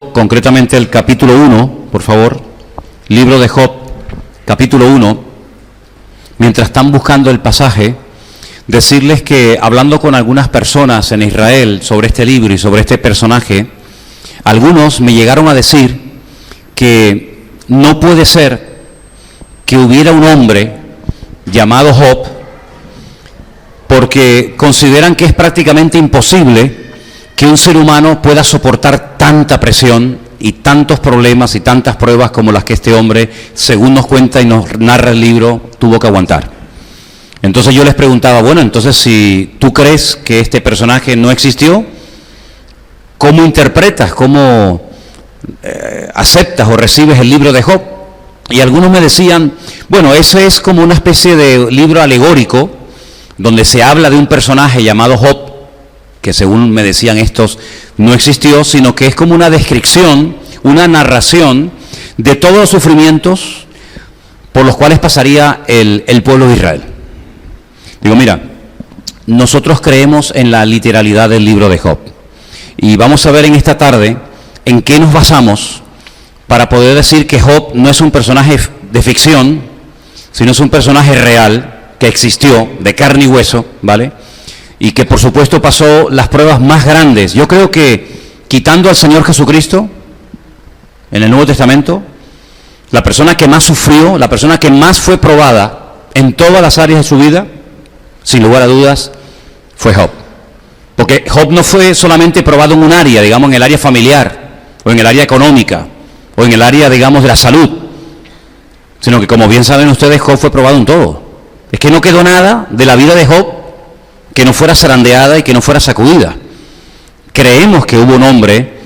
Job, concretamente el capítulo 1, por favor. Libro de Job, capítulo 1. Mientras están buscando el pasaje, decirles que hablando con algunas personas en Israel sobre este libro y sobre este personaje, algunos me llegaron a decir que no puede ser que hubiera un hombre llamado Job, porque consideran que es prácticamente imposible que un ser humano pueda soportar tanta presión y tantos problemas y tantas pruebas como las que este hombre, según nos cuenta y nos narra el libro, tuvo que aguantar. Entonces yo les preguntaba, bueno, entonces si tú crees que este personaje no existió, ¿cómo interpretas, cómo aceptas o recibes el libro de Job? Y algunos me decían, bueno, eso es como una especie de libro alegórico, donde se habla de un personaje llamado Job, que según me decían estos, no existió, sino que es como una descripción, una narración de todos los sufrimientos por los cuales pasaría el pueblo de Israel. Digo, mira, nosotros creemos en la literalidad del libro de Job, y vamos a ver en esta tarde en qué nos basamos para poder decir que Job no es un personaje de ficción, sino es un personaje real, que existió, de carne y hueso, ¿vale? Y que por supuesto pasó las pruebas más grandes. Yo creo que quitando al Señor Jesucristo en el Nuevo Testamento, la persona que más sufrió, la persona que más fue probada en todas las áreas de su vida, sin lugar a dudas, fue Job. Porque Job no fue solamente probado en un área, digamos en el área familiar, o en el área económica, o en el área, digamos, de la salud, sino que, como bien saben ustedes, Job fue probado en todo. Es que no quedó nada de la vida de Job que no fuera zarandeada y que no fuera sacudida. Creemos que hubo un hombre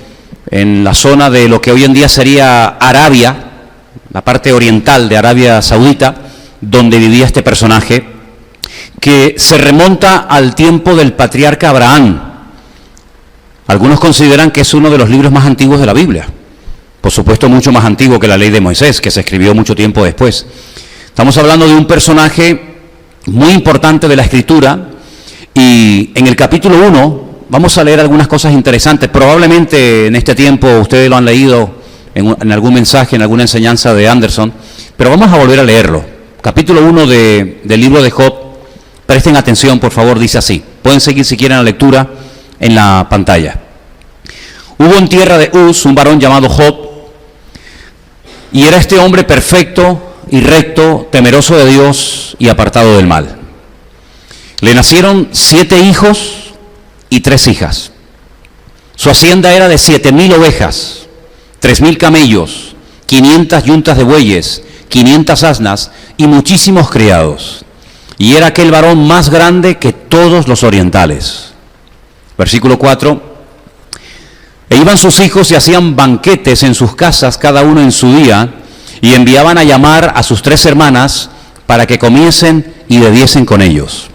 en la zona de lo que hoy en día sería Arabia, la parte oriental de Arabia Saudita, donde vivía este personaje, que se remonta al tiempo del patriarca Abraham. Algunos consideran que es uno de los libros más antiguos de la Biblia. Por supuesto, mucho más antiguo que la ley de Moisés, que se escribió mucho tiempo después. Estamos hablando de un personaje muy importante de la Escritura, y en el capítulo 1 vamos a leer algunas cosas interesantes. Probablemente en este tiempo ustedes lo han leído en algún mensaje, en alguna enseñanza de Anderson, pero vamos a volver a leerlo. Capítulo 1 del libro de Job, presten atención por favor, dice así. Pueden seguir si quieren la lectura en la pantalla. Hubo en tierra de Uz un varón llamado Job, y era este hombre perfecto y recto, temeroso de Dios y apartado del mal. Le nacieron 7 hijos y 3 hijas. Su hacienda era de 7,000 ovejas, 3,000 camellos, 500 yuntas de bueyes, 500 asnas y muchísimos criados. Y era aquel varón más grande que todos los orientales. Versículo 4. E iban sus hijos y hacían banquetes en sus casas, cada uno en su día, y enviaban a llamar a sus 3 hermanas para que comiesen y bebiesen con ellos.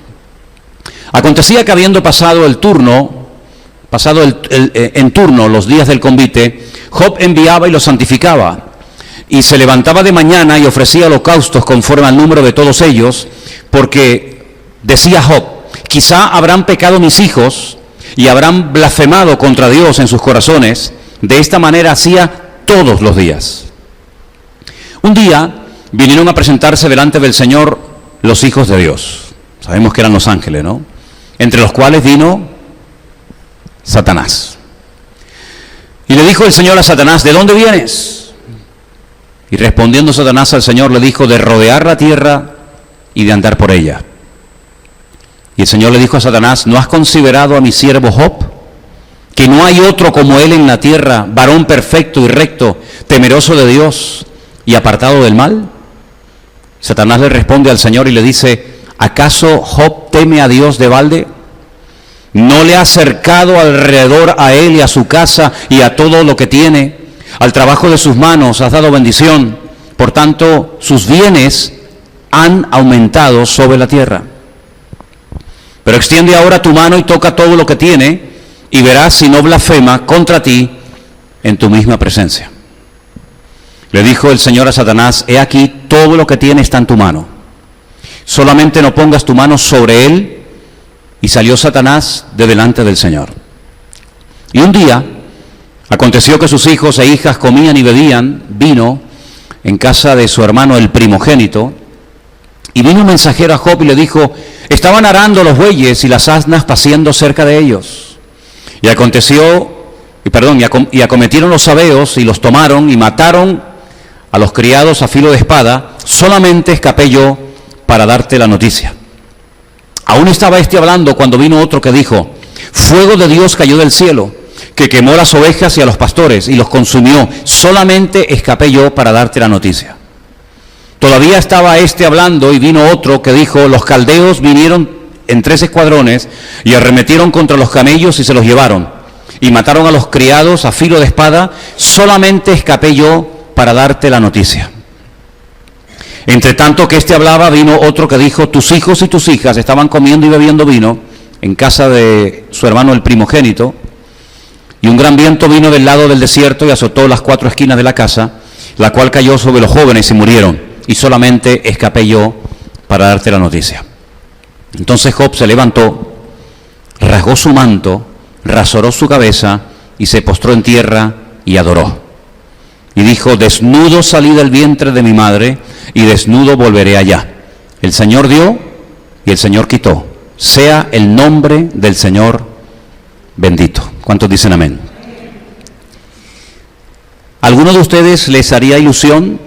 Acontecía que habiendo pasado en turno los días del convite, Job enviaba y los santificaba, y se levantaba de mañana y ofrecía holocaustos conforme al número de todos ellos, porque decía Job, quizá habrán pecado mis hijos y habrán blasfemado contra Dios en sus corazones. De esta manera hacía todos los días. Un día vinieron a presentarse delante del Señor los hijos de Dios. Sabemos que eran los ángeles, ¿no? Entre los cuales vino Satanás. Y le dijo el Señor a Satanás, ¿de dónde vienes? Y respondiendo Satanás al Señor le dijo, de rodear la tierra y de andar por ella. Y el Señor le dijo a Satanás, ¿no has considerado a mi siervo Job? Que no hay otro como él en la tierra, varón perfecto y recto, temeroso de Dios y apartado del mal. Satanás le responde al Señor y le dice, ¿acaso Job teme a Dios de balde? ¿No le ha acercado alrededor a él y a su casa y a todo lo que tiene? Al trabajo de sus manos has dado bendición, por tanto sus bienes han aumentado sobre la tierra. Pero extiende ahora tu mano y toca todo lo que tiene, y verás si no blasfema contra ti en tu misma presencia. Le dijo el Señor a Satanás, he aquí todo lo que tiene está en tu mano, solamente no pongas tu mano sobre él. Y salió Satanás de delante del Señor. Y un día, Aconteció que sus hijos e hijas comían y bebían vino en casa de su hermano el primogénito, y vino un mensajero a Job y le dijo: estaban arando los bueyes y las asnas paciendo cerca de ellos. Y acometieron los sabeos y los tomaron y mataron a los criados a filo de espada. Solamente escapé yo para darte la noticia. Aún estaba hablando cuando vino otro que dijo: fuego de Dios cayó del cielo, que quemó las ovejas y a los pastores y los consumió. Solamente escapé yo para darte la noticia. Todavía estaba hablando y vino otro que dijo: los caldeos vinieron en 3 escuadrones y arremetieron contra los camellos y se los llevaron y mataron a los criados a filo de espada. Solamente escapé yo para darte la noticia. Entre tanto que hablaba, vino otro que dijo: tus hijos y tus hijas estaban comiendo y bebiendo vino en casa de su hermano el primogénito, y un gran viento vino del lado del desierto y azotó las 4 esquinas de la casa, la cual cayó sobre los jóvenes y murieron, y solamente escapé yo para darte la noticia. Entonces Job se levantó, rasgó su manto, rasuró su cabeza y se postró en tierra y adoró. Y dijo: desnudo salí del vientre de mi madre y desnudo volveré allá. El Señor dio y el Señor quitó. Sea el nombre del Señor bendito. ¿Cuántos dicen amén? ¿Alguno de ustedes les haría ilusión?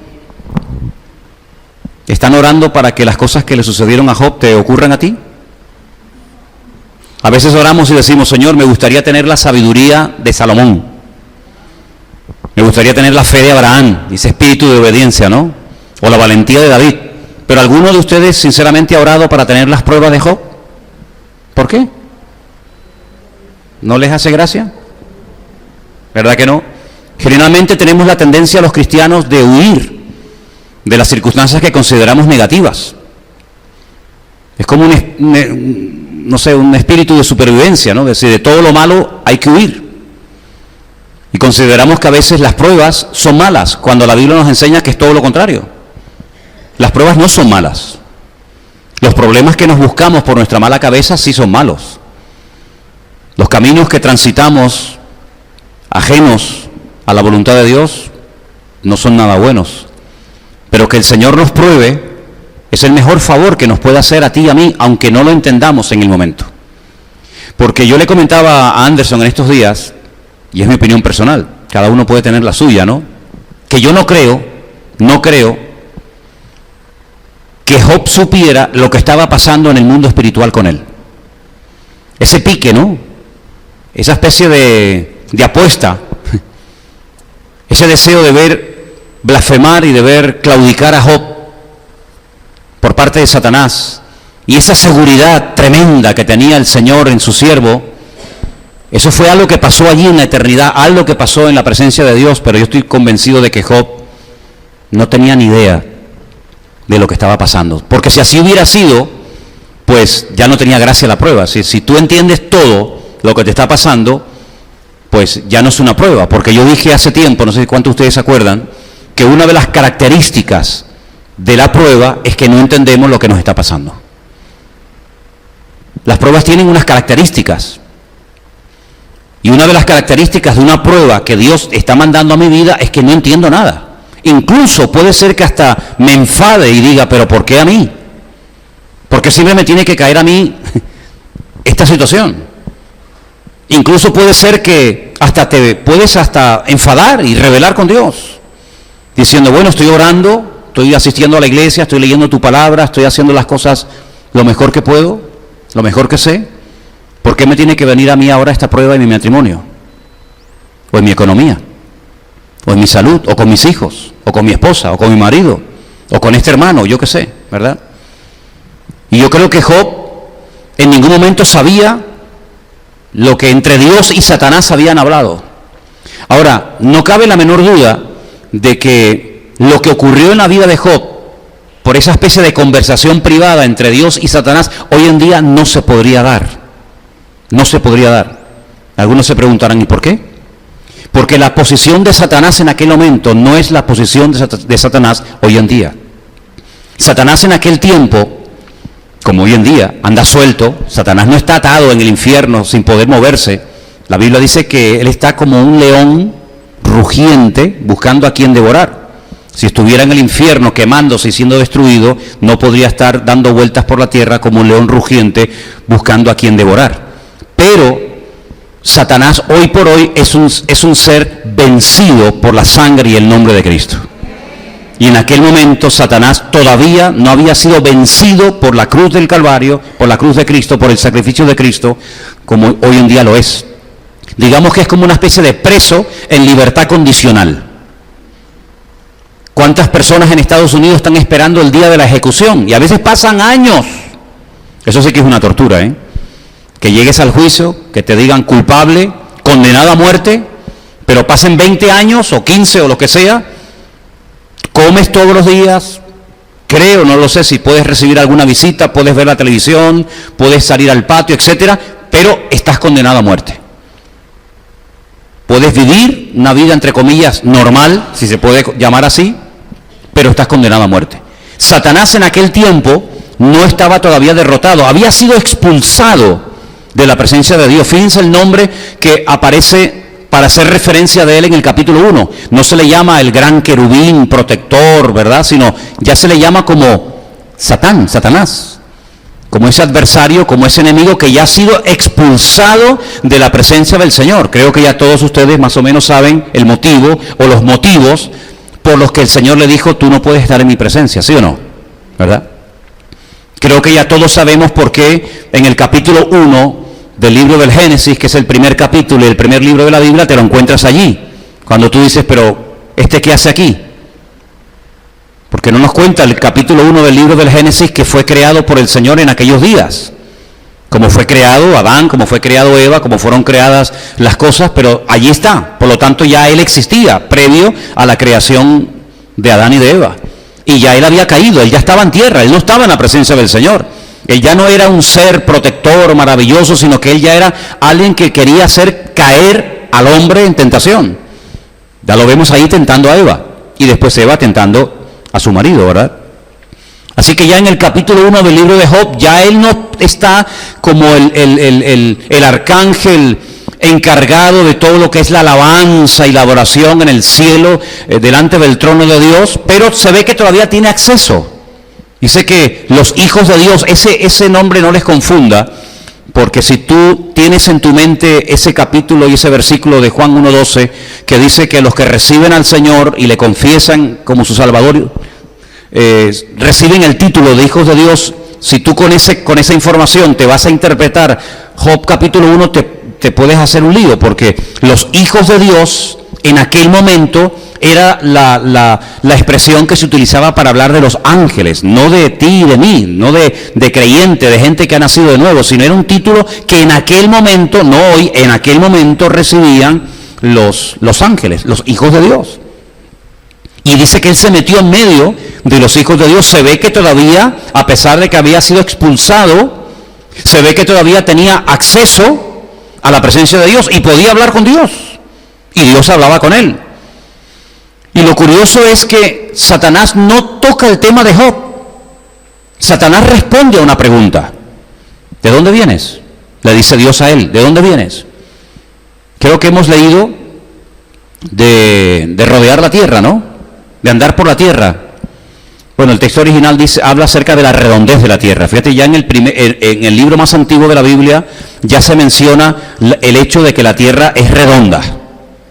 ¿Están orando para que las cosas que le sucedieron a Job te ocurran a ti? A veces oramos y decimos: Señor, me gustaría tener la sabiduría de Salomón. Me gustaría tener la fe de Abraham, ese espíritu de obediencia, ¿no? O la valentía de David. Pero ¿alguno de ustedes sinceramente ha orado para tener las pruebas de Job? ¿Por qué? ¿No les hace gracia? ¿Verdad que no? Generalmente tenemos la tendencia los cristianos de huir de las circunstancias que consideramos negativas. Es como un espíritu de supervivencia, ¿no? Es decir, de todo lo malo hay que huir. Y consideramos que a veces las pruebas son malas, cuando la Biblia nos enseña que es todo lo contrario. Las pruebas no son malas. Los problemas que nos buscamos por nuestra mala cabeza sí son malos. Los caminos que transitamos ajenos a la voluntad de Dios no son nada buenos. Pero que el Señor nos pruebe es el mejor favor que nos puede hacer a ti y a mí, aunque no lo entendamos en el momento. Porque yo le comentaba a Anderson en estos días, y es mi opinión personal, cada uno puede tener la suya, ¿no? Que yo no creo que Job supiera lo que estaba pasando en el mundo espiritual con él. Ese pique, ¿no? Esa especie de apuesta, ese deseo de ver blasfemar y de ver claudicar a Job por parte de Satanás, y esa seguridad tremenda que tenía el Señor en su siervo, eso fue algo que pasó allí en la eternidad, algo que pasó en la presencia de Dios, pero yo estoy convencido de que Job no tenía ni idea de lo que estaba pasando. Porque si así hubiera sido, pues ya no tenía gracia la prueba. Si tú entiendes todo lo que te está pasando, pues ya no es una prueba. Porque yo dije hace tiempo, no sé cuántos de ustedes se acuerdan, que una de las características de la prueba es que no entendemos lo que nos está pasando. Las pruebas tienen unas características. Y una de las características de una prueba que Dios está mandando a mi vida es que no entiendo nada. Incluso puede ser que hasta me enfade y diga: ¿pero por qué a mí? ¿Por qué siempre me tiene que caer a mí esta situación? Incluso puede ser que hasta te puedes enfadar y rebelar con Dios, diciendo: bueno, estoy orando, estoy asistiendo a la iglesia, estoy leyendo tu palabra, estoy haciendo las cosas lo mejor que puedo, lo mejor que sé. ¿Por qué me tiene que venir a mí ahora esta prueba en mi matrimonio? O en mi economía, o en mi salud, o con mis hijos, o con mi esposa, o con mi marido, o con este hermano, yo qué sé, ¿verdad? Y yo creo que Job en ningún momento sabía lo que entre Dios y Satanás habían hablado. Ahora, no cabe la menor duda de que lo que ocurrió en la vida de Job, por esa especie de conversación privada entre Dios y Satanás, hoy en día no se podría dar. No se podría dar. Algunos se preguntarán: ¿y por qué? Porque la posición de Satanás en aquel momento no es la posición de Satanás hoy en día. Satanás en aquel tiempo, como hoy en día, anda suelto. Satanás no está atado en el infierno sin poder moverse. La Biblia dice que él está como un león rugiente buscando a quien devorar. Si estuviera en el infierno quemándose y siendo destruido, no podría estar dando vueltas por la tierra como un león rugiente buscando a quien devorar. Pero Satanás hoy por hoy es un ser vencido por la sangre y el nombre de Cristo. Y en aquel momento Satanás todavía no había sido vencido por la cruz del Calvario, por la cruz de Cristo, por el sacrificio de Cristo, como hoy en día lo es. Digamos que es como una especie de preso en libertad condicional. ¿Cuántas personas en Estados Unidos están esperando el día de la ejecución? Y a veces pasan años. Eso sí que es una tortura, ¿eh? Que llegues al juicio, que te digan culpable, condenado a muerte, pero pasen 20 años o 15 o lo que sea. Comes todos los días, creo, no lo sé si puedes recibir alguna visita, puedes ver la televisión, puedes salir al patio, etcétera, pero estás condenado a muerte. Puedes vivir una vida, entre comillas, normal, si se puede llamar así, pero estás condenado a muerte. Satanás en aquel tiempo no estaba todavía derrotado, había sido expulsado de la presencia de Dios. Fíjense el nombre que aparece para hacer referencia de él en el capítulo 1. No se le llama el gran querubín protector, ¿verdad? Sino ya se le llama como Satanás, como ese adversario, como ese enemigo que ya ha sido expulsado de la presencia del Señor. Creo que ya todos ustedes más o menos saben el motivo o los motivos por los que el Señor le dijo, tú no puedes estar en mi presencia, ¿sí o no? ¿Verdad? Creo que ya todos sabemos por qué en el capítulo 1 del libro del Génesis, que es el primer capítulo y el primer libro de la Biblia, te lo encuentras allí. Cuando tú dices, pero ¿este qué hace aquí? Porque no nos cuenta el capítulo 1 del libro del Génesis que fue creado por el Señor en aquellos días. Como fue creado Adán, como fue creado Eva, como fueron creadas las cosas, pero allí está. Por lo tanto, ya él existía previo a la creación de Adán y de Eva. Y ya él había caído, él ya estaba en tierra, él no estaba en la presencia del Señor. Él ya no era un ser protector maravilloso, sino que él ya era alguien que quería hacer caer al hombre en tentación. Ya lo vemos ahí tentando a Eva, y después Eva tentando a su marido, ¿verdad? Así que ya en el capítulo 1 del libro de Job, ya él no está como el arcángel encargado de todo lo que es la alabanza y la adoración en el cielo, delante del trono de Dios, pero se ve que todavía tiene acceso. Dice que los hijos de Dios, ese nombre no les confunda, porque si tú tienes en tu mente ese capítulo y ese versículo de Juan 1:12, que dice que los que reciben al Señor y le confiesan como su Salvador, reciben el título de hijos de Dios. Si tú con esa información te vas a interpretar Job capítulo 1, te puedes hacer un lío, porque los hijos de Dios en aquel momento era la expresión que se utilizaba para hablar de los ángeles, no de ti y de mí, no de creyente, de gente que ha nacido de nuevo, sino era un título que en aquel momento, no hoy, en aquel momento recibían los ángeles, los hijos de Dios. Y dice que él se metió en medio de los hijos de Dios. Se ve que todavía, a pesar de que había sido expulsado, se ve que todavía tenía acceso a la presencia de Dios y podía hablar con Dios. Y Dios hablaba con él. Y lo curioso es que Satanás no toca el tema de Job. Satanás responde a una pregunta. ¿De dónde vienes? Le dice Dios a él. ¿De dónde vienes? Creo que hemos leído de rodear la tierra, ¿no? De andar por la tierra. Bueno, el texto original habla acerca de la redondez de la tierra. Fíjate, ya en el libro más antiguo de la Biblia ya se menciona el hecho de que la tierra es redonda,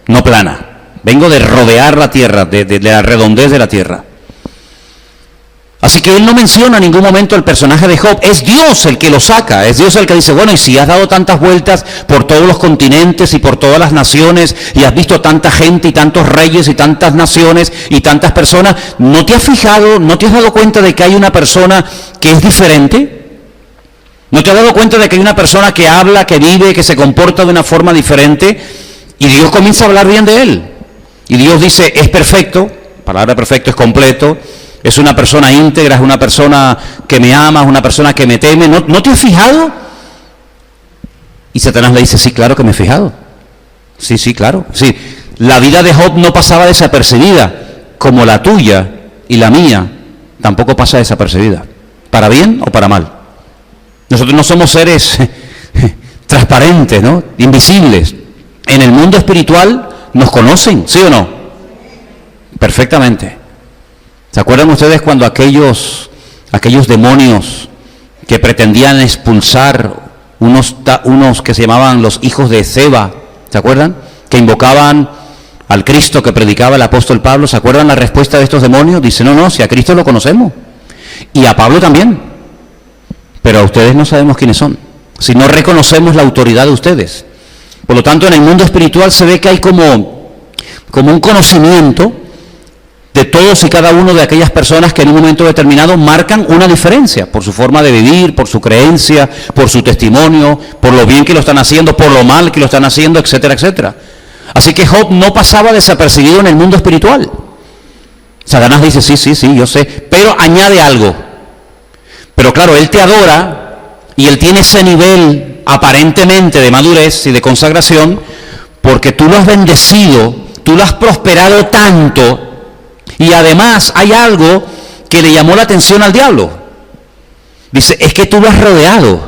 no plana. Vengo de rodear la tierra, de la redondez de la tierra. Así que él no menciona en ningún momento el personaje de Job. Es Dios el que lo saca, es Dios el que dice, bueno, y si has dado tantas vueltas por todos los continentes y por todas las naciones, y has visto tanta gente y tantos reyes y tantas naciones y tantas personas, ¿no te has fijado, no te has dado cuenta de que hay una persona que es diferente? ¿No te has dado cuenta de que hay una persona que habla, que vive, que se comporta de una forma diferente? Y Dios comienza a hablar bien de él. Y Dios dice, es perfecto, la palabra perfecto es completo, es una persona íntegra, es una persona que me ama, es una persona que me teme. ¿No te has fijado? Y Satanás le dice, sí, claro que me he fijado. Sí, claro. Sí. La vida de Job no pasaba desapercibida, como la tuya y la mía tampoco pasa desapercibida, para bien o para mal. Nosotros no somos seres transparentes, ¿no? Invisibles. En el mundo espiritual nos conocen, ¿sí o no? Perfectamente. ¿Se acuerdan ustedes cuando aquellos demonios que pretendían expulsar unos que se llamaban los hijos de Seba, ¿se acuerdan? Que invocaban al Cristo que predicaba el apóstol Pablo. ¿Se acuerdan la respuesta de estos demonios? Dice, no, si a Cristo lo conocemos. Y a Pablo también. Pero a ustedes no sabemos quiénes son. Si no reconocemos la autoridad de ustedes. Por lo tanto, en el mundo espiritual se ve que hay como un conocimiento de todos y cada uno de aquellas personas que en un momento determinado marcan una diferencia por su forma de vivir, por su creencia, por su testimonio, por lo bien que lo están haciendo, por lo mal que lo están haciendo, etcétera, etcétera. Así que Job no pasaba desapercibido en el mundo espiritual. Satanás dice, sí, yo sé, pero añade algo. Pero claro, él te adora y él tiene ese nivel aparentemente de madurez y de consagración porque tú lo has bendecido, tú lo has prosperado tanto. Y además hay algo que le llamó la atención al diablo. Dice, es que tú lo has rodeado.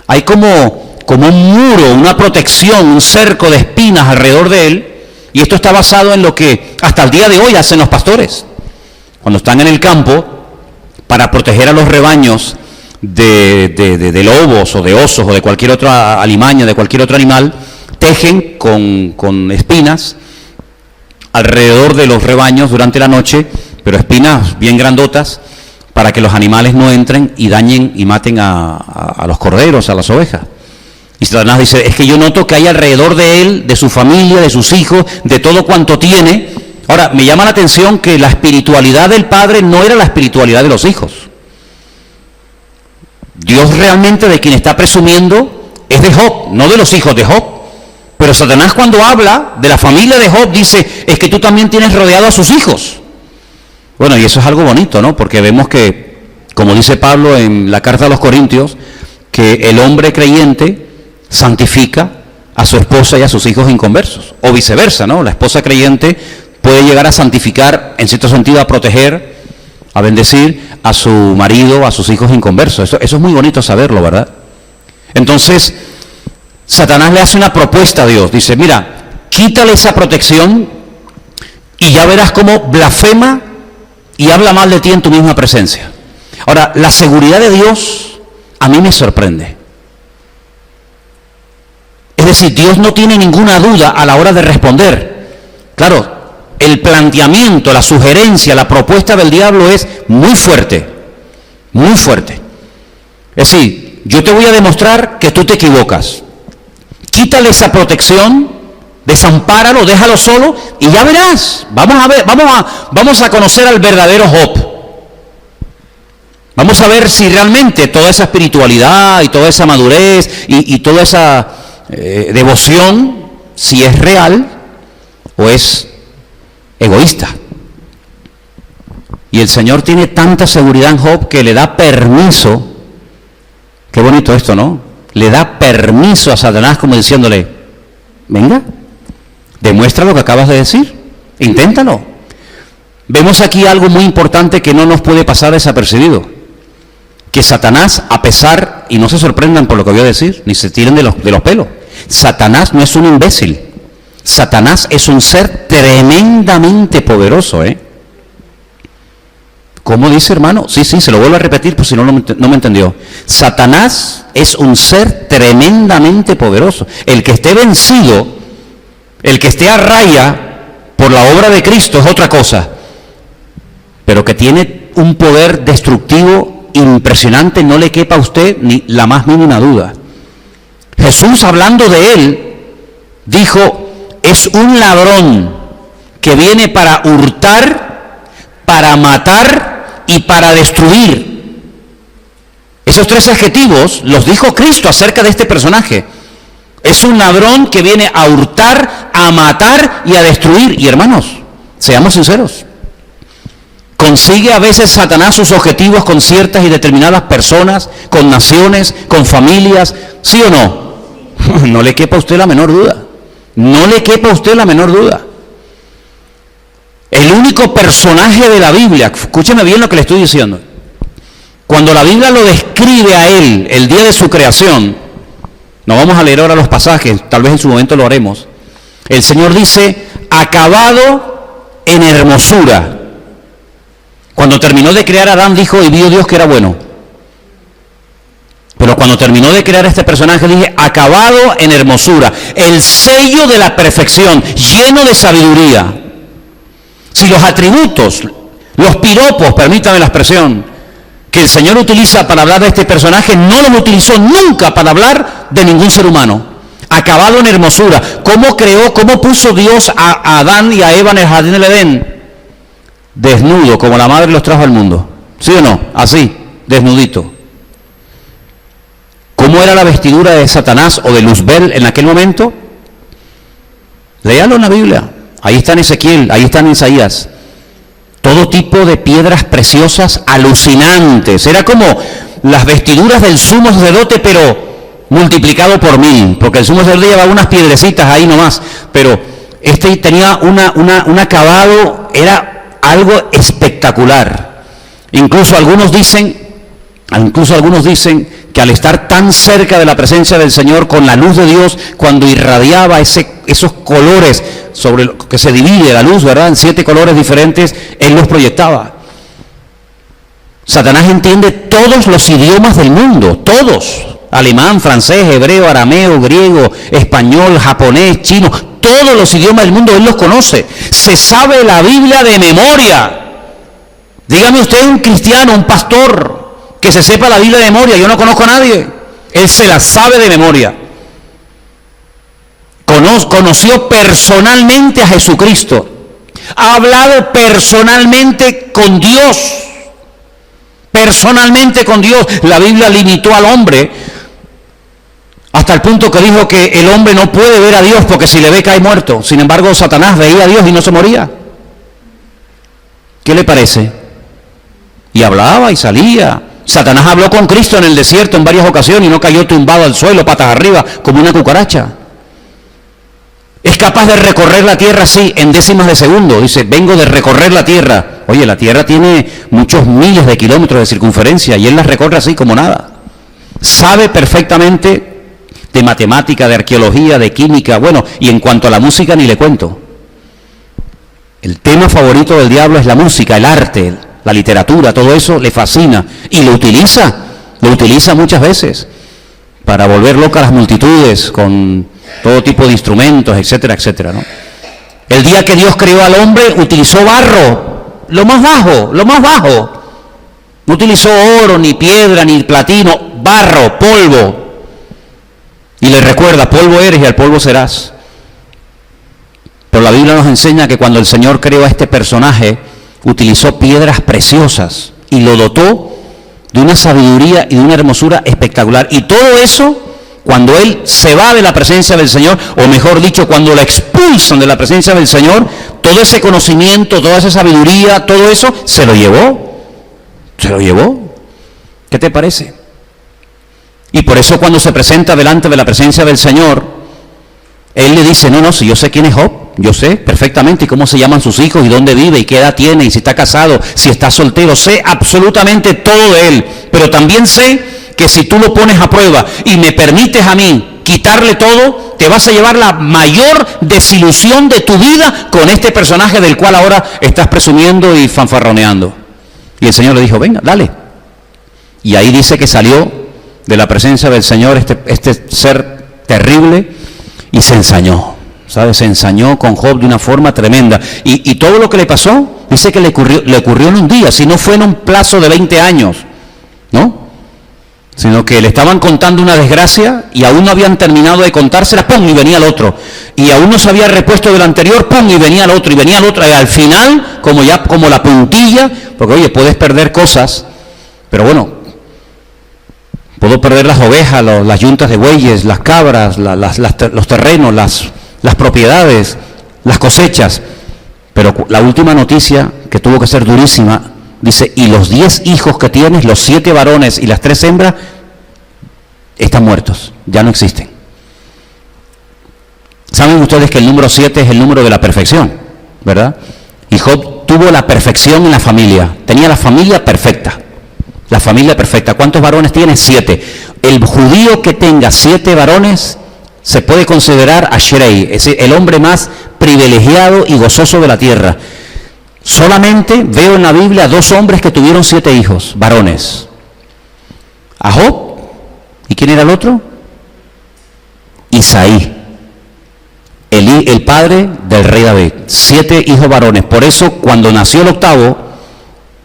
Hay como un muro, una protección, un cerco de espinas alrededor de él. Y esto está basado en lo que hasta el día de hoy hacen los pastores. Cuando están en el campo, para proteger a los rebaños de lobos o de osos o de cualquier otra alimaña, de cualquier otro animal, tejen con espinas alrededor de los rebaños durante la noche, pero espinas bien grandotas, para que los animales no entren y dañen y maten a los corderos, a las ovejas. Y Satanás dice, es que yo noto que hay alrededor de él, de su familia, de sus hijos, de todo cuanto tiene. Ahora, me llama la atención que la espiritualidad del padre no era la espiritualidad de los hijos. Dios realmente de quien está presumiendo es de Job, no de los hijos de Job. Pero Satanás cuando habla de la familia de Job dice, es que tú también tienes rodeado a sus hijos. Bueno, y eso es algo bonito, ¿no? Porque vemos que, como dice Pablo en la carta a los Corintios, que el hombre creyente santifica a su esposa y a sus hijos inconversos. O viceversa, ¿no? La esposa creyente puede llegar a santificar, en cierto sentido a proteger, a bendecir a su marido, a sus hijos inconversos. Eso es muy bonito saberlo, ¿verdad? Entonces, Satanás le hace una propuesta a Dios. Dice, mira, quítale esa protección y ya verás cómo blasfema y habla mal de ti en tu misma presencia. Ahora, la seguridad de Dios a mí me sorprende. Es decir, Dios no tiene ninguna duda a la hora de responder. Claro, el planteamiento, la sugerencia, la propuesta del diablo es muy fuerte, muy fuerte. Es decir, yo te voy a demostrar que tú te equivocas. Quítale esa protección, desampáralo, déjalo solo y ya verás. Vamos a conocer al verdadero Job. Vamos a ver si realmente toda esa espiritualidad y toda esa madurez y toda esa devoción, si es real o es egoísta. Y el Señor tiene tanta seguridad en Job que le da permiso. Qué bonito esto, ¿no? Le da permiso a Satanás como diciéndole, venga, demuestra lo que acabas de decir, inténtalo. Vemos aquí algo muy importante que no nos puede pasar desapercibido. Que Satanás, a pesar, y no se sorprendan por lo que voy a decir, ni se tiren de los pelos, Satanás no es un imbécil. Satanás es un ser tremendamente poderoso, ¿Cómo dice, hermano? Sí, se lo vuelvo a repetir por si no me entendió. Satanás es un ser tremendamente poderoso. El que esté vencido, el que esté a raya por la obra de Cristo es otra cosa. Pero que tiene un poder destructivo impresionante, no le quepa a usted ni la más mínima duda. Jesús, hablando de él, dijo, es un ladrón que viene para hurtar, para matar y para destruir. Esos tres adjetivos los dijo Cristo acerca de este personaje. Es un ladrón que viene a hurtar, a matar y a destruir. Y hermanos, seamos sinceros, ¿consigue a veces Satanás sus objetivos con ciertas y determinadas personas, con naciones, con familias? ¿Sí o no? No le quepa a usted la menor duda. No le quepa a usted la menor duda. El único personaje de la Biblia, escúcheme bien lo que le estoy diciendo, cuando la Biblia lo describe a él, el día de su creación, no vamos a leer ahora los pasajes, tal vez en su momento lo haremos, El Señor dice, acabado en hermosura. Cuando terminó de crear a Adán, dijo, y vio Dios que era bueno. Pero cuando terminó de crear este personaje, dije, acabado en hermosura. El sello de la perfección, lleno de sabiduría. Si los atributos, los piropos, permítame la expresión, que el Señor utiliza para hablar de este personaje, no los utilizó nunca para hablar de ningún ser humano. Acabado en hermosura. ¿Cómo creó, cómo puso Dios a Adán y a Eva en el jardín del Edén? Desnudo, como la madre los trajo al mundo. ¿Sí o no? Así, desnudito. ¿Cómo era la vestidura de Satanás o de Luzbel en aquel momento? Léalo en la Biblia. Ahí está en Ezequiel, ahí está en Isaías. Todo tipo de piedras preciosas alucinantes. Era como las vestiduras del sumo sacerdote, pero multiplicado por 1000. Porque el sumo sacerdote llevaba unas piedrecitas ahí nomás. Pero este tenía un acabado, era algo espectacular. Incluso algunos dicen que al estar tan cerca de la presencia del Señor con la luz de Dios, cuando irradiaba esos colores sobre lo que se divide la luz, ¿verdad?, en 7 colores diferentes, Él los proyectaba. Satanás entiende todos los idiomas del mundo, todos. Alemán, francés, hebreo, arameo, griego, español, japonés, chino, todos los idiomas del mundo Él los conoce. Se sabe la Biblia de memoria. Dígame usted un cristiano, un pastor, que se sepa la Biblia de memoria. Yo no conozco a nadie. Él se la sabe de memoria. Conoció personalmente a Jesucristo. Ha hablado personalmente con Dios. Personalmente con Dios. La Biblia limitó al hombre hasta el punto que dijo que el hombre no puede ver a Dios porque si le ve cae muerto. Sin embargo, Satanás veía a Dios y no se moría. ¿Qué le parece? Y hablaba y salía. Satanás habló con Cristo en el desierto en varias ocasiones y no cayó tumbado al suelo, patas arriba, como una cucaracha. Es capaz de recorrer la tierra así, en décimas de segundo. Dice, vengo de recorrer la tierra. Oye, la tierra tiene muchos miles de kilómetros de circunferencia y Él las recorre así como nada. Sabe perfectamente de matemática, de arqueología, de química. Bueno, y en cuanto a la música ni le cuento. El tema favorito del diablo es la música, el arte, la literatura, todo eso le fascina y lo utiliza muchas veces para volver loca a las multitudes con todo tipo de instrumentos, etcétera, etcétera, ¿no? El día que Dios creó al hombre utilizó barro, lo más bajo. No utilizó oro, ni piedra, ni platino, barro, polvo. Y le recuerda, polvo eres y al polvo serás. Pero la Biblia nos enseña que cuando el Señor creó a este personaje, utilizó piedras preciosas y lo dotó de una sabiduría y de una hermosura espectacular. Y todo eso, cuando Él se va de la presencia del Señor, o mejor dicho, cuando lo expulsan de la presencia del Señor, todo ese conocimiento, toda esa sabiduría, todo eso, se lo llevó. ¿Qué te parece? Y por eso cuando se presenta delante de la presencia del Señor, Él le dice, no, si yo sé quién es Job, yo sé perfectamente cómo se llaman sus hijos y dónde vive y qué edad tiene y si está casado, si está soltero, sé absolutamente todo de él, pero también sé que si tú lo pones a prueba y me permites a mí quitarle todo, te vas a llevar la mayor desilusión de tu vida con este personaje del cual ahora estás presumiendo y fanfarroneando. Y el Señor le dijo, venga, dale. Y ahí dice que salió de la presencia del Señor este ser terrible y se ensañó. ¿Sabes? Se ensañó con Job de una forma tremenda. Y todo lo que le pasó, dice que le ocurrió en un día, si no fue en un plazo de 20 años, ¿no? Sino que le estaban contando una desgracia y aún no habían terminado de contársela, ¡pum! Y venía el otro. Y aún no se había repuesto del anterior, ¡pum! Y venía el otro, y venía el otro. Y al final, como la puntilla, porque oye, puedes perder cosas, pero bueno, puedo perder las ovejas, las yuntas de bueyes, las cabras, los terrenos, las propiedades, las cosechas, pero la última noticia, que tuvo que ser durísima, dice, y los 10 hijos que tienes, los 7 varones y las 3 hembras, están muertos, ya no existen. Saben ustedes que el número 7 es el número de la perfección, ¿verdad? Y Job tuvo la perfección en la familia, tenía la familia perfecta. La familia perfecta. ¿Cuántos varones tiene? 7. El judío que tenga 7 varones, se puede considerar Ashrei, es el hombre más privilegiado y gozoso de la tierra. Solamente veo en la Biblia 2 hombres que tuvieron 7 hijos, varones. A Job, ¿y quién era el otro? Isaí, el padre del rey David. 7 hijos varones. Por eso, cuando nació el octavo,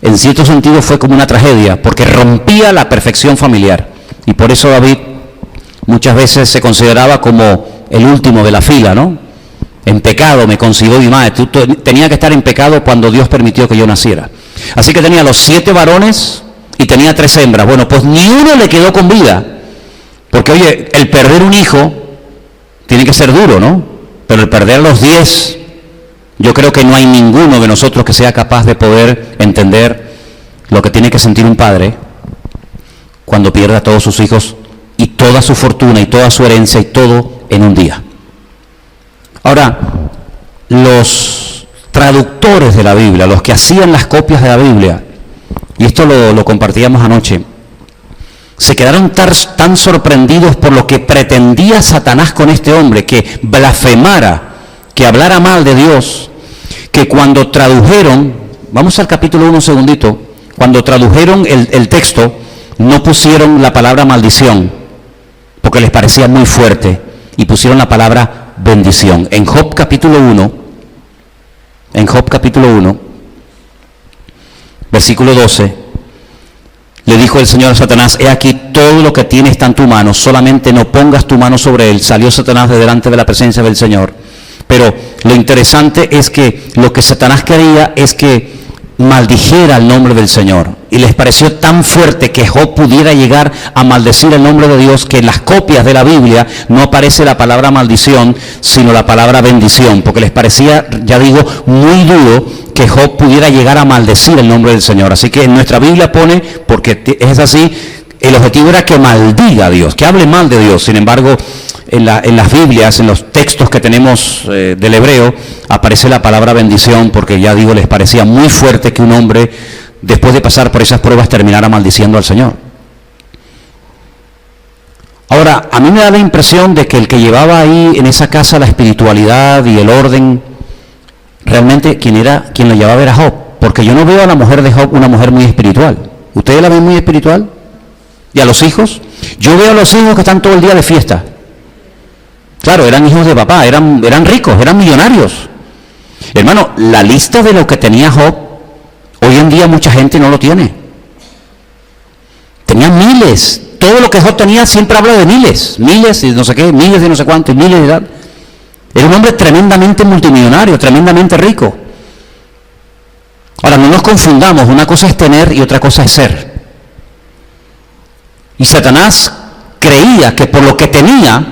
en cierto sentido fue como una tragedia, porque rompía la perfección familiar. Y por eso David muchas veces se consideraba como el último de la fila, ¿no? En pecado me concibió mi madre. Tenía que estar en pecado cuando Dios permitió que yo naciera. Así que tenía los 7 varones y tenía 3 hembras. Bueno, pues ni uno le quedó con vida. Porque, oye, el perder un hijo tiene que ser duro, ¿no? Pero el perder los 10, yo creo que no hay ninguno de nosotros que sea capaz de poder entender lo que tiene que sentir un padre cuando pierde a todos sus hijos y toda su fortuna y toda su herencia y todo en un día. Ahora, los traductores de la Biblia, los que hacían las copias de la Biblia, y esto lo compartíamos anoche, se quedaron tan sorprendidos por lo que pretendía Satanás con este hombre, que blasfemara, que hablara mal de Dios, que cuando tradujeron, vamos al capítulo 1 un segundito, cuando tradujeron el texto, no pusieron la palabra maldición, porque les parecía muy fuerte, y pusieron la palabra bendición. En Job capítulo 1, versículo 12, le dijo el Señor a Satanás: he aquí todo lo que tienes está en tu mano, solamente no pongas tu mano sobre él. Salió Satanás de delante de la presencia del Señor. Pero lo interesante es que lo que Satanás quería es que maldijera el nombre del Señor. Y les pareció tan fuerte que Job pudiera llegar a maldecir el nombre de Dios, que en las copias de la Biblia no aparece la palabra maldición, sino la palabra bendición, porque les parecía, ya digo, muy duro que Job pudiera llegar a maldecir el nombre del Señor. Así que en nuestra Biblia pone, porque es así, el objetivo era que maldiga a Dios, que hable mal de Dios. Sin embargo, en las Biblias, en los textos que tenemos del hebreo, aparece la palabra bendición, porque ya digo, les parecía muy fuerte que un hombre, después de pasar por esas pruebas, terminara maldiciendo al Señor. Ahora, a mí me da la impresión de que el que llevaba ahí en esa casa la espiritualidad y el orden, realmente quien lo llevaba era Job, porque yo no veo a la mujer de Job una mujer muy espiritual. ¿Ustedes la ven muy espiritual? ¿Y a los hijos? Yo veo a los hijos que están todo el día de fiesta. Claro, eran hijos de papá, eran ricos, eran millonarios. Hermano, la lista de lo que tenía Job, hoy en día mucha gente no lo tiene. Tenía miles. Todo lo que Job tenía siempre habla de miles y no sé qué, miles de no sé cuántos, miles de edad. Era un hombre tremendamente multimillonario, tremendamente rico. Ahora, no nos confundamos, una cosa es tener y otra cosa es ser. Y Satanás creía que por lo que tenía,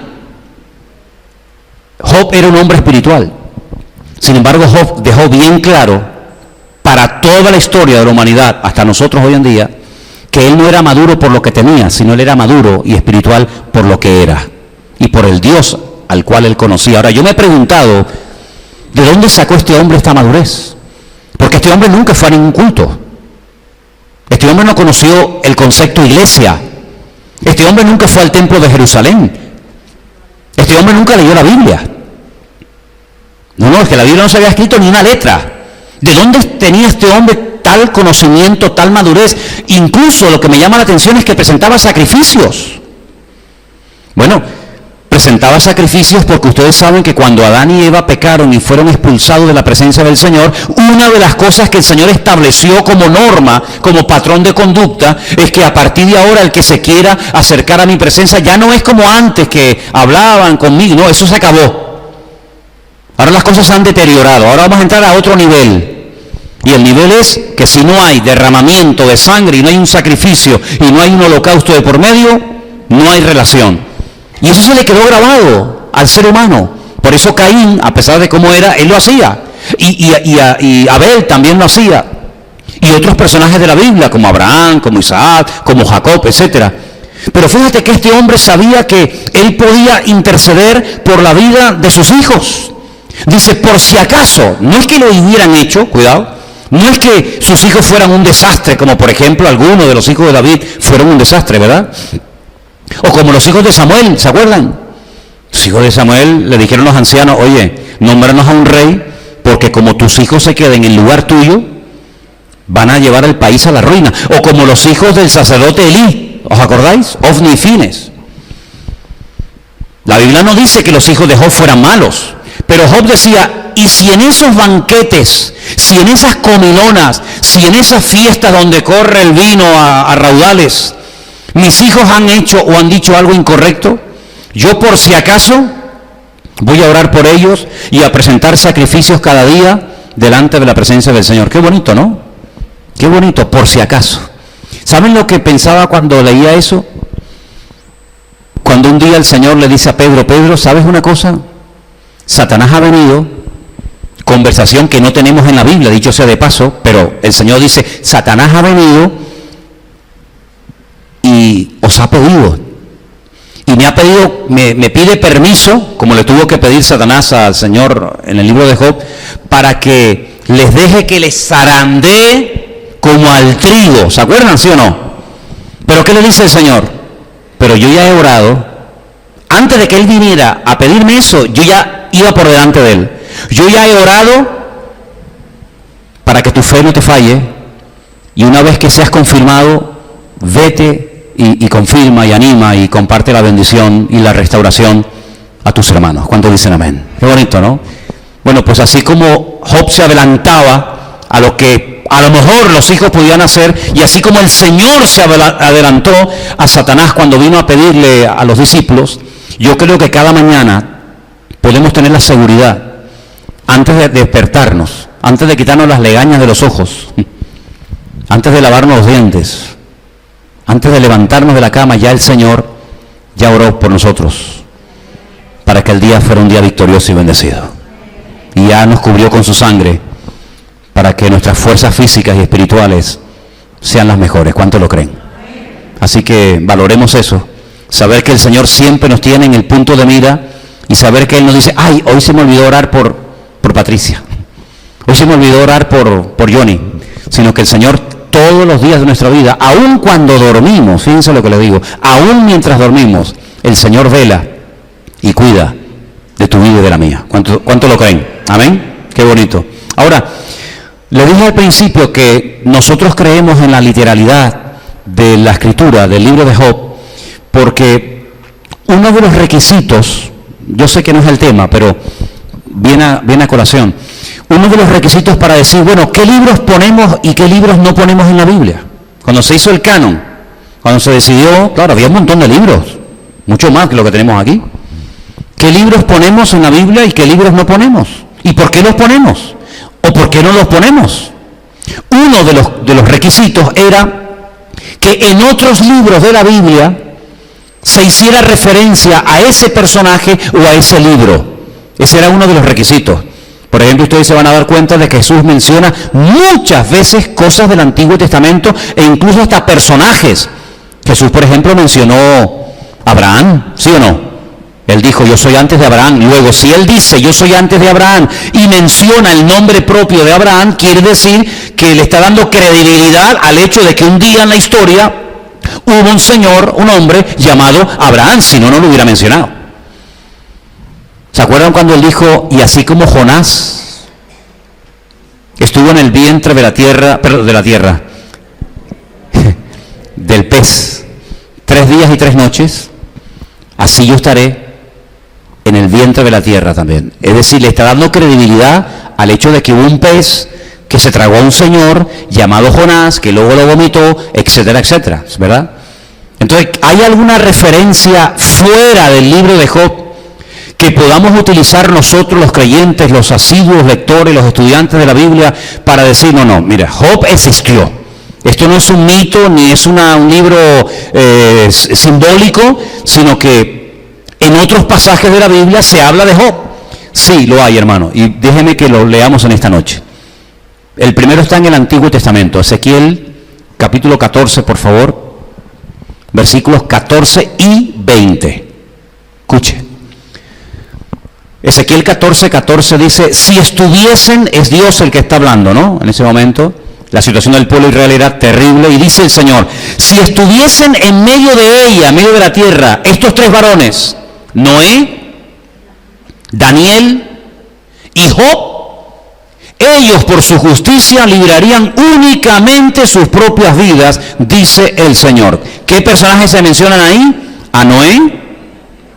Job era un hombre espiritual. Sin embargo, Job dejó bien claro para toda la historia de la humanidad, hasta nosotros hoy en día, que él no era maduro por lo que tenía, sino él era maduro y espiritual por lo que era y por el Dios al cual él conocía. Ahora, yo me he preguntado, ¿de dónde sacó este hombre esta madurez? Porque este hombre nunca fue a ningún culto. Este hombre no conoció el concepto iglesia. Este hombre nunca fue al templo de Jerusalén. Este hombre nunca leyó la Biblia. No, es que la Biblia no se había escrito ni una letra. ¿De dónde tenía este hombre tal conocimiento, tal madurez? Incluso lo que me llama la atención es que presentaba sacrificios. Bueno, presentaba sacrificios porque ustedes saben que cuando Adán y Eva pecaron y fueron expulsados de la presencia del Señor, una de las cosas que el Señor estableció como norma, como patrón de conducta, es que a partir de ahora el que se quiera acercar a mi presencia ya no es como antes que hablaban conmigo, no, eso se acabó. Ahora las cosas se han deteriorado, ahora vamos a entrar a otro nivel. Y el nivel es que si no hay derramamiento de sangre y no hay un sacrificio y no hay un holocausto de por medio, no hay relación. Y eso se le quedó grabado al ser humano. Por eso Caín, a pesar de cómo era, él lo hacía. Y Abel también lo hacía. Y otros personajes de la Biblia, como Abraham, como Isaac, como Jacob, etc. Pero fíjate que este hombre sabía que él podía interceder por la vida de sus hijos. Dice, por si acaso, no es que lo hubieran hecho, cuidado, no es que sus hijos fueran un desastre, como por ejemplo algunos de los hijos de David fueron un desastre, ¿verdad? O como los hijos de Samuel, ¿se acuerdan? Los hijos de Samuel le dijeron a los ancianos, oye, nómbranos a un rey, porque como tus hijos se queden en el lugar tuyo, van a llevar el país a la ruina. O como los hijos del sacerdote Elí, ¿os acordáis? Ofni y Fines. La Biblia no dice que los hijos de Job fueran malos, pero Job decía, y si en esos banquetes, si en esas comilonas, si en esas fiestas donde corre el vino a raudales, mis hijos han hecho o han dicho algo incorrecto, yo por si acaso voy a orar por ellos y a presentar sacrificios cada día delante de la presencia del Señor. Qué bonito, ¿no? Qué bonito, por si acaso. ¿Saben lo que pensaba cuando leía eso? Cuando un día el Señor le dice a Pedro, Pedro, ¿sabes una cosa? Satanás ha venido, conversación que no tenemos en la Biblia, dicho sea de paso, pero el Señor dice, Satanás ha venido y os ha pedido, y me ha pedido, me pide permiso, como le tuvo que pedir Satanás al Señor en el libro de Job, para que les deje que les zarandee como al trigo. ¿Se acuerdan, sí o no? Pero ¿qué le dice el Señor? Pero yo ya he orado. Antes de que él viniera a pedirme eso, yo ya iba por delante de él. Yo ya he orado para que tu fe no te falle, y una vez que seas confirmado, vete y confirma y anima y comparte la bendición y la restauración a tus hermanos. ¿Cuántos dicen amén? Qué bonito, ¿no? Bueno, pues así como Job se adelantaba a lo que a lo mejor los hijos podían hacer, y así como el Señor se adelantó a Satanás cuando vino a pedirle a los discípulos, yo creo que cada mañana podemos tener la seguridad, antes de despertarnos, antes de quitarnos las legañas de los ojos, antes de lavarnos los dientes, antes de levantarnos de la cama, ya el Señor ya oró por nosotros, para que el día fuera un día victorioso y bendecido. Y ya nos cubrió con su sangre, para que nuestras fuerzas físicas y espirituales sean las mejores. ¿Cuántos lo creen? Así que valoremos eso, saber que el Señor siempre nos tiene en el punto de mira, y saber que Él nos dice, ay, hoy se me olvidó orar por Patricia, hoy se me olvidó orar por Johnny, sino que el Señor todos los días de nuestra vida, aun cuando dormimos, fíjense lo que les digo, aun mientras dormimos, el Señor vela y cuida de tu vida y de la mía. ¿Cuánto lo creen? Amén. Qué bonito. Ahora, le dije al principio que nosotros creemos en la literalidad de la escritura, del libro de Job, porque uno de los requisitos, yo sé que no es el tema, pero viene a colación, uno de los requisitos para decir, bueno, ¿qué libros ponemos y qué libros no ponemos en la Biblia? Cuando se hizo el canon, cuando se decidió, claro, había un montón de libros, mucho más que lo que tenemos aquí. ¿Qué libros ponemos en la Biblia y qué libros no ponemos? ¿Y por qué los ponemos? ¿O por qué no los ponemos? Uno de los requisitos era que en otros libros de la Biblia se hiciera referencia a ese personaje o a ese libro. Ese era uno de los requisitos. Por ejemplo, ustedes se van a dar cuenta de que Jesús menciona muchas veces cosas del Antiguo Testamento e incluso hasta personajes. Jesús, por ejemplo, mencionó a Abraham, ¿sí o no? Él dijo, yo soy antes de Abraham. Luego, si él dice, yo soy antes de Abraham, y menciona el nombre propio de Abraham, quiere decir que le está dando credibilidad al hecho de que un día en la historia hubo un señor, un hombre llamado Abraham, si no, no lo hubiera mencionado. ¿Se acuerdan cuando él dijo, y así como Jonás estuvo en el vientre de la tierra, del pez, 3 días y 3 noches, así yo estaré en el vientre de la tierra también? Es decir, le está dando credibilidad al hecho de que hubo un pez que se tragó a un señor llamado Jonás, que luego lo vomitó, etcétera, etcétera, ¿verdad? Entonces, ¿hay alguna referencia fuera del libro de Job que podamos utilizar nosotros los creyentes, los asiduos lectores, los estudiantes de la Biblia, para decir, no, mira, Job existió? Esto no es un mito, ni es un libro simbólico, sino que en otros pasajes de la Biblia se habla de Job. Sí, lo hay, hermano, y déjeme que lo leamos en esta noche. El primero está en el Antiguo Testamento, Ezequiel, capítulo 14, por favor, versículos 14 y 20. Escuche. Ezequiel 14 dice, si estuviesen, es Dios el que está hablando, ¿no? En ese momento, la situación del pueblo Israel era terrible, y dice el Señor, si estuviesen en medio de ella, en medio de la tierra, estos 3 varones, Noé, Daniel y Job, ellos por su justicia librarían únicamente sus propias vidas, dice el Señor. ¿Qué personajes se mencionan ahí? A Noé,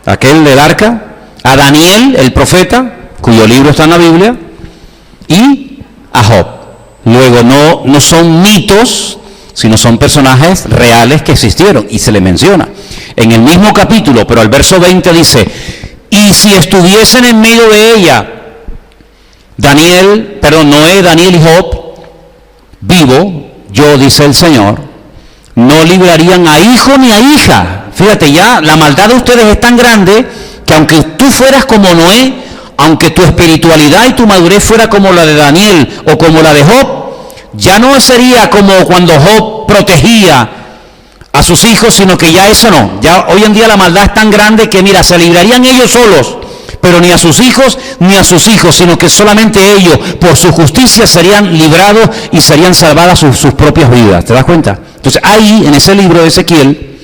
aquel del arca, a Daniel, el profeta, cuyo libro está en la Biblia, y a Job. Luego no son mitos, sino son personajes reales que existieron, y se le menciona. En el mismo capítulo, pero al verso 20 dice, y si estuviesen en medio de ella, Noé, Daniel y Job, vivo, yo, dice el Señor, no librarían a hijo ni a hija. Fíjate, ya la maldad de ustedes es tan grande que aunque tú fueras como Noé, aunque tu espiritualidad y tu madurez fuera como la de Daniel o como la de Job, ya no sería como cuando Job protegía a sus hijos, sino que ya eso no. Ya hoy en día la maldad es tan grande que mira, se librarían ellos solos, pero ni a sus hijos ni a sus hijos, sino que solamente ellos, por su justicia, serían librados y serían salvadas sus propias vidas. ¿Te das cuenta? Entonces ahí, en ese libro de Ezequiel,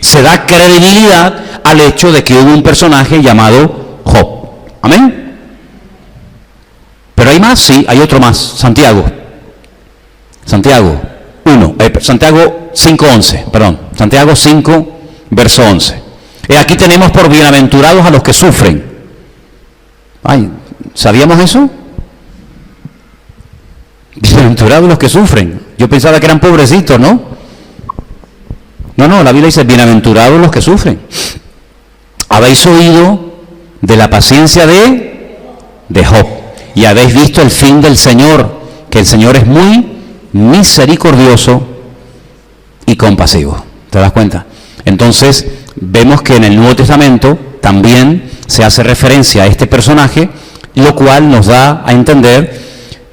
se da credibilidad al hecho de que hubo un personaje llamado Job. ¿Amén? Pero hay más, sí, hay otro más. Santiago 5, verso 11. Aquí tenemos por bienaventurados a los que sufren. Ay, ¿sabíamos eso? Bienaventurados los que sufren. Yo pensaba que eran pobrecitos, ¿no? No, la Biblia dice, bienaventurados los que sufren. Habéis oído de la paciencia de Job, y habéis visto el fin del Señor, que el Señor es muy misericordioso y compasivo. ¿Te das cuenta? Entonces, vemos que en el Nuevo Testamento también se hace referencia a este personaje, lo cual nos da a entender,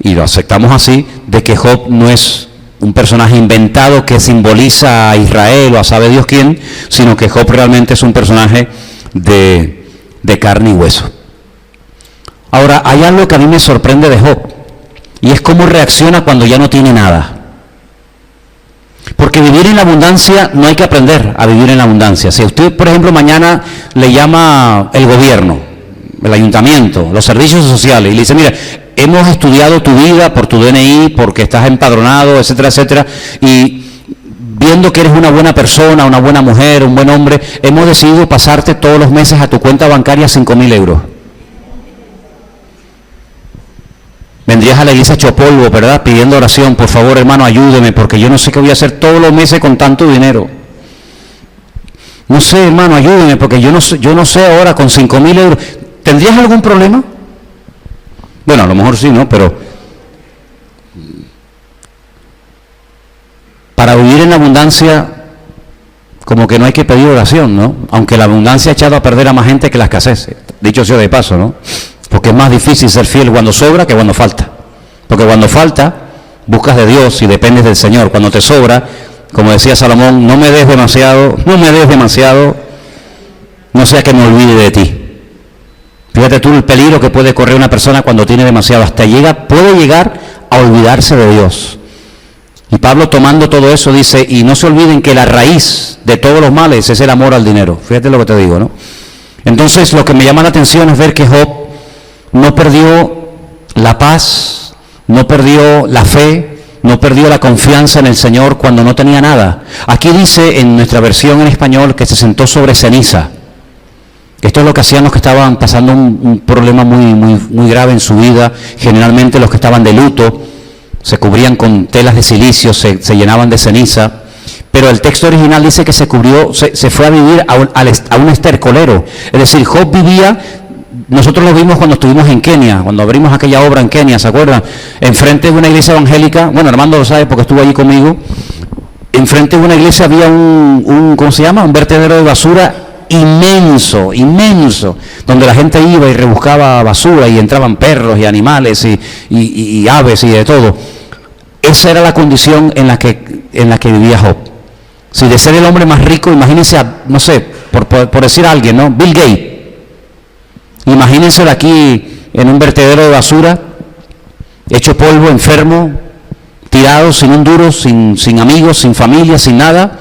y lo aceptamos así, de que Job no es un personaje inventado que simboliza a Israel o a sabe Dios quién, sino que Job realmente es un personaje de carne y hueso. Ahora, hay algo que a mí me sorprende de Job, y es cómo reacciona cuando ya no tiene nada. Porque vivir en la abundancia, no hay que aprender a vivir en la abundancia. Si usted, por ejemplo, mañana le llama el gobierno, el ayuntamiento, los servicios sociales, y le dice, mira, hemos estudiado tu vida por tu DNI, porque estás empadronado, etcétera, etcétera, y viendo que eres una buena persona, una buena mujer, un buen hombre, hemos decidido pasarte todos los meses a tu cuenta bancaria 5.000 euros. Vendrías a la iglesia hecho polvo, ¿verdad? Pidiendo oración, por favor, hermano, ayúdeme, porque yo no sé qué voy a hacer todos los meses con tanto dinero. No sé, hermano, ayúdeme, porque yo no sé ahora con 5.000 euros. ¿Tendrías algún problema? Bueno, a lo mejor sí, ¿no? Pero para vivir en la abundancia, como que no hay que pedir oración, ¿no? Aunque la abundancia ha echado a perder a más gente que la escasez. Dicho sea de paso, ¿no? Porque es más difícil ser fiel cuando sobra que cuando falta. Porque cuando falta, buscas de Dios y dependes del Señor. Cuando te sobra, como decía Salomón, no me des demasiado, no sea que me olvide de ti. Fíjate tú el peligro que puede correr una persona cuando tiene demasiado. Puede llegar a olvidarse de Dios. Y Pablo, tomando todo eso, dice, y no se olviden que la raíz de todos los males es el amor al dinero. Fíjate lo que te digo, ¿no? Entonces, lo que me llama la atención es ver que Job no perdió la paz, no perdió la fe, no perdió la confianza en el Señor cuando no tenía nada. Aquí dice en nuestra versión en español que se sentó sobre ceniza. Esto es lo que hacían los que estaban pasando un problema muy grave en su vida. Generalmente los que estaban de luto se cubrían con telas de silicio, se llenaban de ceniza. Pero el texto original dice que se fue a vivir a un estercolero. Es decir, Job vivía. Nosotros lo vimos cuando estuvimos en Kenia, cuando abrimos aquella obra en Kenia, ¿se acuerdan? Enfrente de una iglesia evangélica, bueno, Armando lo sabe porque estuvo allí conmigo, enfrente de una iglesia había ¿cómo se llama? Un vertedero de basura inmenso, donde la gente iba y rebuscaba basura y entraban perros y animales y aves y de todo. Esa era la condición en la que vivía Job. Si de ser el hombre más rico, imagínense, no sé, por decir a alguien, ¿no? Bill Gates. Imagínenselo aquí en un vertedero de basura, hecho polvo, enfermo, tirado, sin un duro, sin amigos, sin familia, sin nada.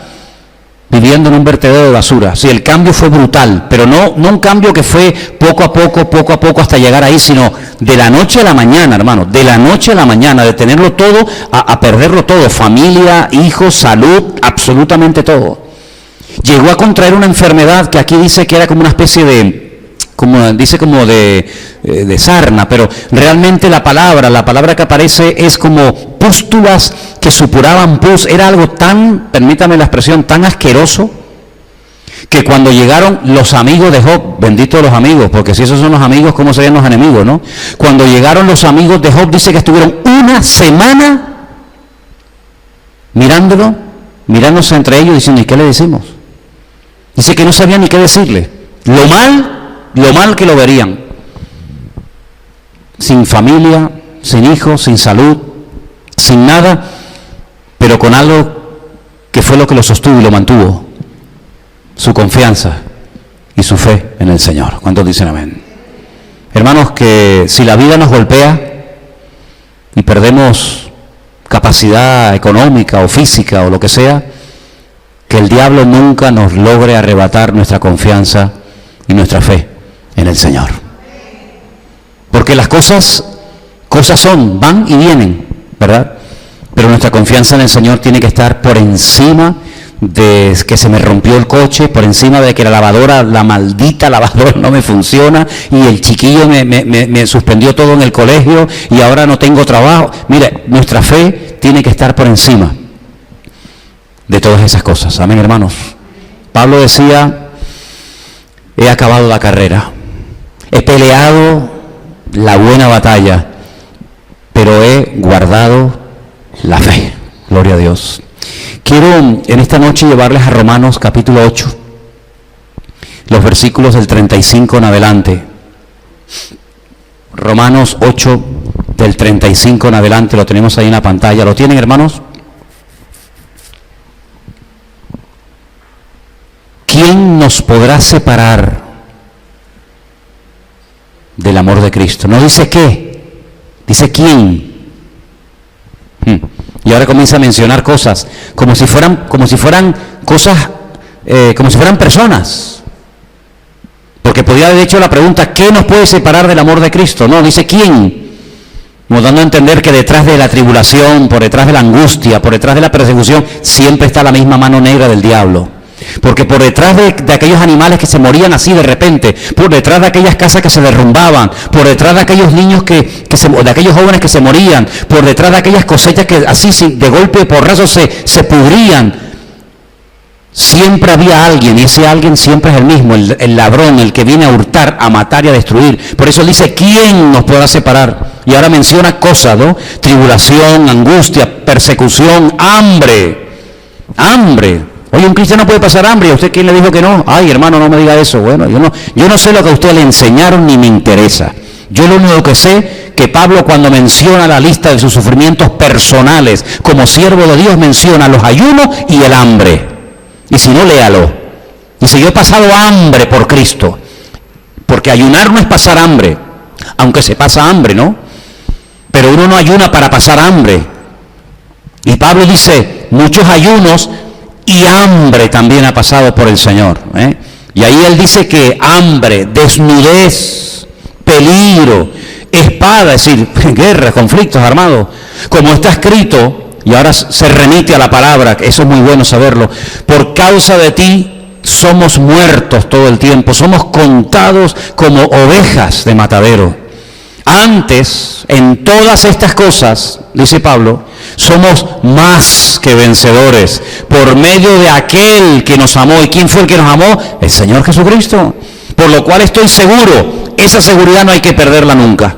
viviendo en un vertedero de basura. Sí, el cambio fue brutal, pero no un cambio que fue poco a poco hasta llegar ahí, sino de la noche a la mañana, hermano, de la noche a la mañana, de tenerlo todo a perderlo todo, familia, hijos, salud, absolutamente todo. Llegó a contraer una enfermedad que aquí dice que era como una especie de, como de sarna, pero realmente la palabra que aparece es como pústulas que supuraban pus. Era algo tan, permítame la expresión, tan asqueroso, que cuando llegaron los amigos de Job, benditos los amigos, porque si esos son los amigos, ¿cómo serían los enemigos, no? Cuando llegaron los amigos de Job, dice que estuvieron una semana mirándose entre ellos, diciendo, ¿y qué le decimos? Dice que no sabían ni qué decirle. Lo mal que lo verían. Sin familia, sin hijos, sin salud, sin nada, pero con algo que fue lo que lo sostuvo y lo mantuvo: su confianza y su fe en el Señor. ¿Cuántos dicen amén? Hermanos, que si la vida nos golpea y perdemos capacidad económica o física o lo que sea, que el diablo nunca nos logre arrebatar nuestra confianza y nuestra fe en el Señor. Porque las cosas van y vienen, ¿verdad? Pero nuestra confianza en el Señor tiene que estar por encima de que se me rompió el coche, por encima de que la maldita lavadora no me funciona y el chiquillo me suspendió todo en el colegio y ahora no tengo trabajo. Mire, nuestra fe tiene que estar por encima de todas esas cosas. Amén, hermanos. Pablo decía: he acabado la carrera, he peleado la buena batalla, pero he guardado la fe. Gloria a Dios. Quiero en esta noche llevarles a Romanos capítulo 8, los versículos del 35 en adelante. Romanos 8, del 35 en adelante, lo tenemos ahí en la pantalla. ¿Lo tienen, hermanos? ¿Quién nos podrá separar del amor de Cristo? No dice qué, dice quién. Y ahora comienza a mencionar cosas como si fueran cosas, como si fueran personas. Porque podría haber hecho la pregunta: ¿qué nos puede separar del amor de Cristo? No, dice quién. Como dando a entender que detrás de la tribulación, por detrás de la angustia, por detrás de la persecución, siempre está la misma mano negra del diablo. Porque por detrás de aquellos animales que se morían así de repente, por detrás de aquellas casas que se derrumbaban, por detrás de aquellos niños de aquellos jóvenes que se morían, por detrás de aquellas cosechas que así de golpe y porrazo se pudrían, siempre había alguien, y ese alguien siempre es el mismo, el ladrón, el que viene a hurtar, a matar y a destruir. Por eso dice: ¿quién nos podrá separar? Y ahora menciona cosas, ¿no? Tribulación, angustia, persecución, hambre. Oye, un cristiano puede pasar hambre. ¿A usted quién le dijo que no? Ay, hermano, no me diga eso. Bueno, yo no sé lo que a usted le enseñaron ni me interesa. Yo lo único que sé, que Pablo, cuando menciona la lista de sus sufrimientos personales como siervo de Dios, menciona los ayunos y el hambre. Y si no, léalo. Dice: yo he pasado hambre por Cristo. Porque ayunar no es pasar hambre, aunque se pasa hambre, ¿no? Pero uno no ayuna para pasar hambre. Y Pablo dice: muchos ayunos y hambre también ha pasado por el Señor, ¿eh? Y ahí él dice que hambre, desnudez, peligro, espada, es decir, guerras, conflictos armados, como está escrito. Y ahora se remite a la palabra, que eso es muy bueno saberlo: por causa de ti somos muertos todo el tiempo, somos contados como ovejas de matadero. Antes, en todas estas cosas, dice Pablo, somos más que vencedores por medio de aquel que nos amó. ¿Y quién fue el que nos amó? El Señor Jesucristo. Por lo cual estoy seguro, esa seguridad no hay que perderla nunca.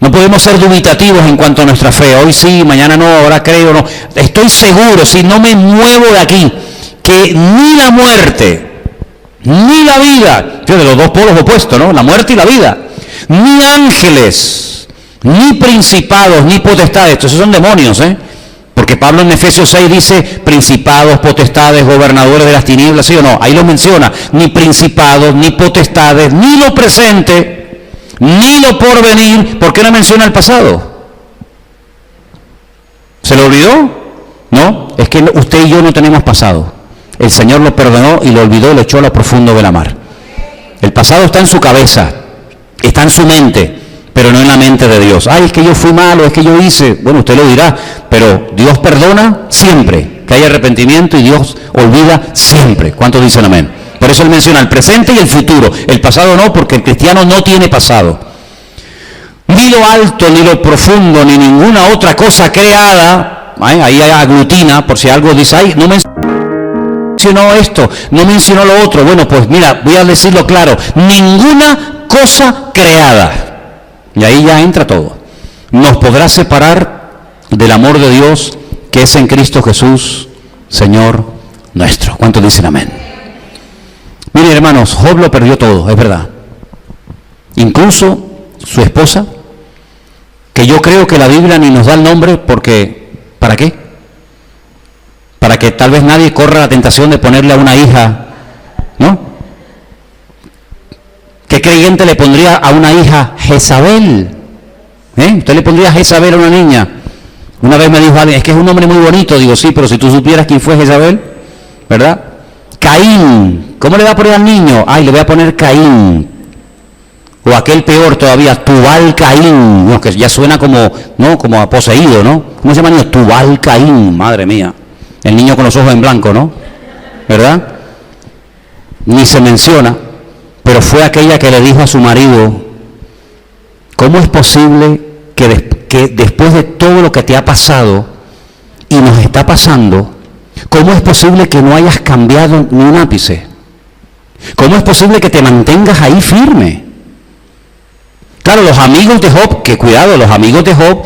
No podemos ser dubitativos en cuanto a nuestra fe. Hoy sí, mañana no, ahora creo no. Estoy seguro, si no me muevo de aquí, que ni la muerte, ni la vida, de los dos polos opuestos, ¿no? La muerte y la vida, ni ángeles, ni principados, ni potestades. Esos son demonios, ¿eh? Porque Pablo en Efesios 6 dice: principados, potestades, gobernadores de las tinieblas, ¿sí o no? Ahí lo menciona: ni principados, ni potestades, ni lo presente, ni lo porvenir. ¿Por qué no menciona el pasado? ¿Se lo olvidó? No, es que usted y yo no tenemos pasado. el Señor lo perdonó y lo olvidó y lo echó a lo profundo de la mar. El pasado está en su cabeza, está en su mente, pero no en la mente de Dios. Ay, es que yo fui malo, es que yo hice. Bueno, usted lo dirá, pero Dios perdona siempre, que hay arrepentimiento, y Dios olvida siempre. ¿Cuántos dicen amén? Por eso Él menciona el presente y el futuro. El pasado no, porque el cristiano no tiene pasado. Ni lo alto, ni lo profundo, ni ninguna otra cosa creada, ahí aglutina, por si algo dice, ay, no mencionó esto, no mencionó lo otro. Bueno, pues mira, voy a decirlo claro, ninguna cosa creada, y ahí ya entra todo, nos podrá separar del amor de Dios que es en Cristo Jesús, Señor nuestro. ¿Cuántos dicen amén? Miren, hermanos, Job lo perdió todo, es verdad. Incluso su esposa, que yo creo que la Biblia ni nos da el nombre porque, ¿para qué? Para que tal vez nadie corra la tentación de ponerle a una hija, ¿no? ¿Qué creyente le pondría a una hija Jezabel? ¿Usted le pondría Jezabel a una niña? Una vez me dijo alguien, es que es un nombre muy bonito. Digo, sí, pero si tú supieras quién fue Jezabel, ¿verdad? Caín, ¿cómo le va a poner al niño? Ay, le voy a poner Caín. O aquel peor todavía, Tubal Caín, no, que ya suena como, ¿no? Como a poseído, ¿no? ¿Cómo se llama el niño? Tubal Caín, madre mía. El niño con los ojos en blanco, ¿no? ¿Verdad? Ni se menciona, pero fue aquella que le dijo a su marido, ¿cómo es posible que después de todo lo que te ha pasado y nos está pasando, cómo es posible que no hayas cambiado ni un ápice? ¿Cómo es posible que te mantengas ahí firme? Claro, los amigos de Job, que cuidado, los amigos de Job,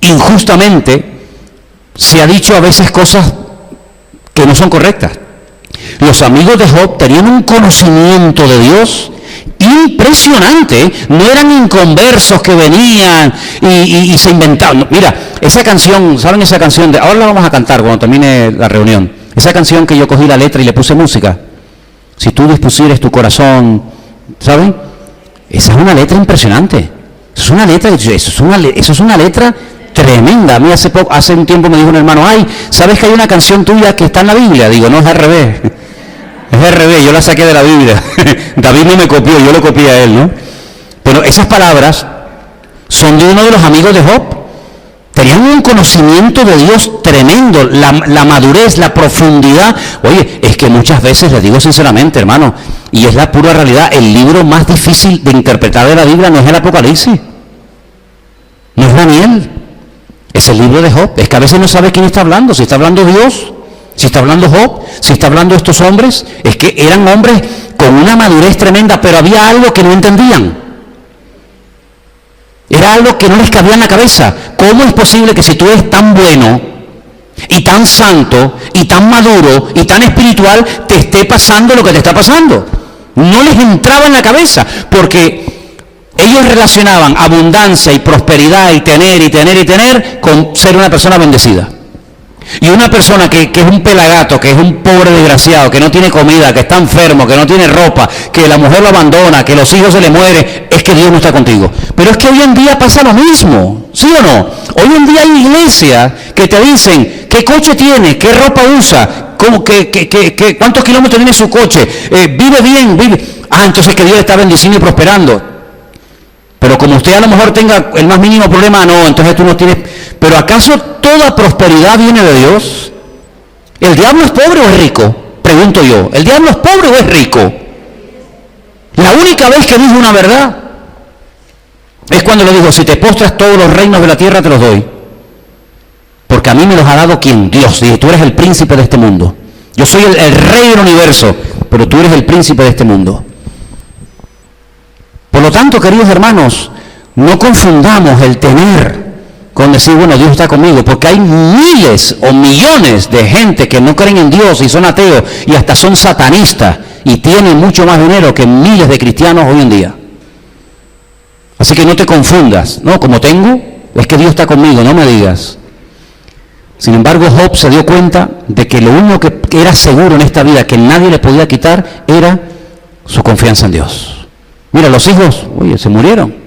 injustamente, se ha dicho a veces cosas que no son correctas. Los amigos de Job tenían un conocimiento de Dios impresionante, no eran inconversos que venían y se inventaban. Mira, esa canción, ¿saben esa canción? Ahora la vamos a cantar cuando termine la reunión. Esa canción que yo cogí la letra y le puse música. Si tú dispusieres tu corazón, ¿saben? Esa es una letra impresionante. Eso es una letra tremenda. A mí hace un tiempo me dijo un hermano, ay, ¿sabes que hay una canción tuya que está en la Biblia? Digo, no, es al revés. Es al revés, yo la saqué de la Biblia. David no me copió, yo lo copié a él, ¿no? Pero esas palabras son de uno de los amigos de Job. Tenían un conocimiento de Dios tremendo, la madurez, la profundidad. Oye, es que muchas veces, les digo sinceramente, hermano, y es la pura realidad, el libro más difícil de interpretar de la Biblia no es el Apocalipsis, no es Daniel, es el libro de Job. Es que a veces no sabe quién está hablando, si está hablando Dios, si está hablando Job, si está hablando estos hombres. Es que eran hombres con una madurez tremenda, pero había algo que no entendían. Era algo que no les cabía en la cabeza. ¿Cómo es posible que si tú eres tan bueno y tan santo y tan maduro y tan espiritual te esté pasando lo que te está pasando? No les entraba en la cabeza, porque ellos relacionaban abundancia y prosperidad y tener con ser una persona bendecida. Y una persona que es un pelagato, que es un pobre desgraciado, que no tiene comida, que está enfermo, que no tiene ropa, que la mujer lo abandona, que los hijos se le mueren, es que Dios no está contigo. Pero es que hoy en día pasa lo mismo, ¿sí o no? Hoy en día hay iglesias que te dicen qué coche tiene, qué ropa usa, cuántos kilómetros tiene su coche, vive bien, vive. Entonces que Dios le está bendiciendo y prosperando. Pero como usted a lo mejor tenga el más mínimo problema, no, entonces tú no tienes. Pero ¿acaso toda prosperidad viene de Dios? ¿El diablo es pobre o es rico? Pregunto yo, ¿el diablo es pobre o es rico? La única vez que dijo una verdad es cuando le dijo, si te postras todos los reinos de la tierra te los doy. Porque a mí me los ha dado ¿quién? Dios. Dice, tú eres el príncipe de este mundo. Yo soy el rey del universo, pero tú eres el príncipe de este mundo. Por lo tanto, queridos hermanos, no confundamos el tener con decir, bueno, Dios está conmigo, porque hay miles o millones de gente que no creen en Dios y son ateos y hasta son satanistas y tienen mucho más dinero que miles de cristianos hoy en día. Así que no te confundas, ¿no? Como tengo, es que Dios está conmigo, no me digas. Sin embargo, Job se dio cuenta de que lo único que era seguro en esta vida, que nadie le podía quitar, era su confianza en Dios. Mira, los hijos, oye, se murieron.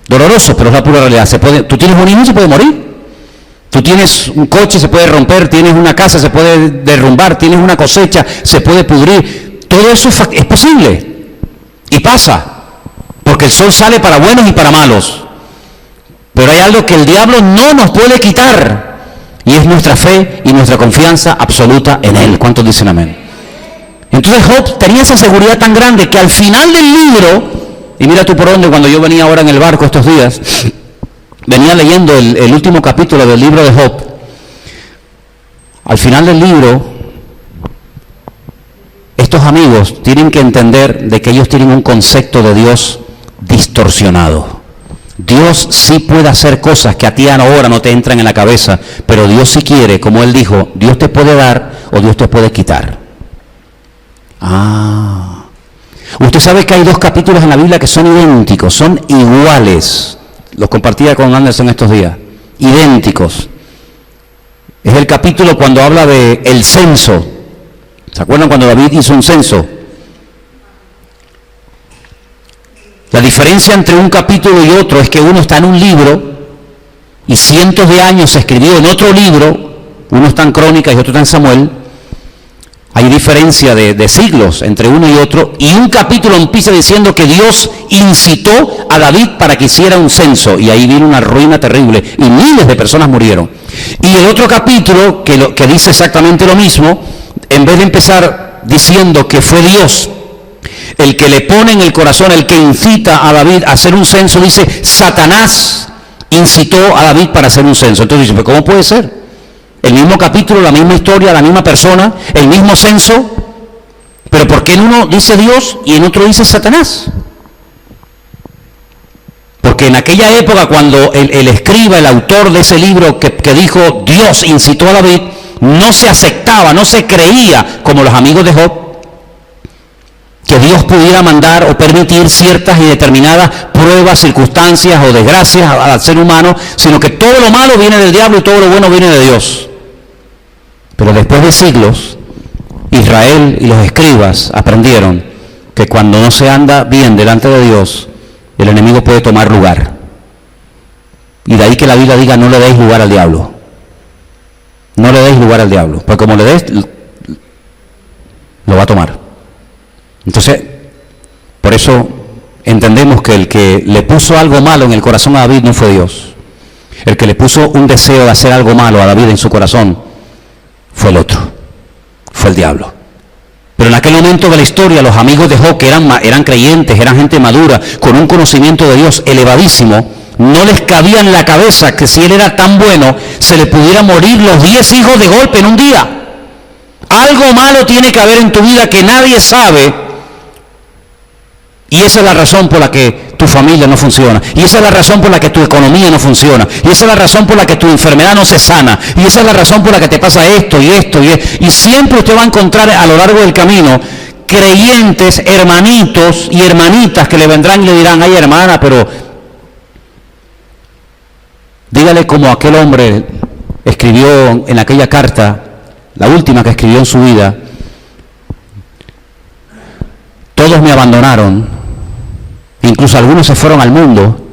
Doloroso, pero es la pura realidad. Tú tienes un hijo y se puede morir. Tú Tú tienes un coche, se puede romper, tienes una casa, se puede derrumbar, tienes una cosecha, se puede pudrir. Todo eso es posible y pasa, porque el sol sale para buenos y para malos. Pero hay algo que el diablo no nos puede quitar, y es nuestra fe y nuestra confianza absoluta en Él. ¿Cuántos dicen amén? Entonces Job tenía esa seguridad tan grande que al final del libro, y mira tú por dónde, cuando yo venía ahora en el barco estos días, venía leyendo el último capítulo del libro de Job. Al final del libro, estos amigos tienen que entender de que ellos tienen un concepto de Dios distorsionado. Dios sí puede hacer cosas que a ti ahora no te entran en la cabeza, pero Dios sí quiere, como Él dijo, Dios te puede dar o Dios te puede quitar. Usted sabe que hay 2 capítulos en la Biblia que son idénticos, son iguales. Los compartía con Anderson estos días. Idénticos. Es el capítulo cuando habla de el censo. ¿Se acuerdan cuando David hizo un censo? La diferencia entre un capítulo y otro es que uno está en un libro y cientos de años se escribió en otro libro. Uno está en Crónicas y otro está en Samuel. Hay diferencia de siglos entre uno y otro, y un capítulo empieza diciendo que Dios incitó a David para que hiciera un censo, y ahí vino una ruina terrible, y miles de personas murieron. Y el otro capítulo, que dice exactamente lo mismo, en vez de empezar diciendo que fue Dios el que le pone en el corazón, el que incita a David a hacer un censo, dice, Satanás incitó a David para hacer un censo. Entonces dice, ¿cómo puede ser? El mismo capítulo, la misma historia, la misma persona, el mismo censo, pero ¿por qué en uno dice Dios y en otro dice Satanás? Porque en aquella época, cuando el escriba, el autor de ese libro que dijo Dios incitó a David, no se aceptaba, no se creía, como los amigos de Job, que Dios pudiera mandar o permitir ciertas y determinadas pruebas, circunstancias o desgracias al ser humano, sino que todo lo malo viene del diablo y todo lo bueno viene de Dios. Pero después de siglos, Israel y los escribas aprendieron que cuando no se anda bien delante de Dios, el enemigo puede tomar lugar. Y de ahí que la Biblia diga, no le deis lugar al diablo. No le deis lugar al diablo, porque como le des, lo va a tomar. Entonces, por eso entendemos que el que le puso algo malo en el corazón a David no fue Dios. El que le puso un deseo de hacer algo malo a David en su corazón fue el otro, fue el diablo. Pero en aquel momento de la historia, los amigos de Job, que eran creyentes, eran gente madura, con un conocimiento de Dios elevadísimo, no les cabía en la cabeza que si él era tan bueno, se le pudiera morir los 10 hijos de golpe en un día. Algo malo tiene que haber en tu vida que nadie sabe, y esa es la razón por la que tu familia no funciona, y esa es la razón por la que tu economía no funciona, y esa es la razón por la que tu enfermedad no se sana, y esa es la razón por la que te pasa esto y esto, y siempre usted va a encontrar a lo largo del camino creyentes, hermanitos y hermanitas que le vendrán y le dirán, ay hermana, pero dígale como aquel hombre escribió en aquella carta, la última que escribió en su vida, todos me abandonaron. Incluso algunos se fueron al mundo,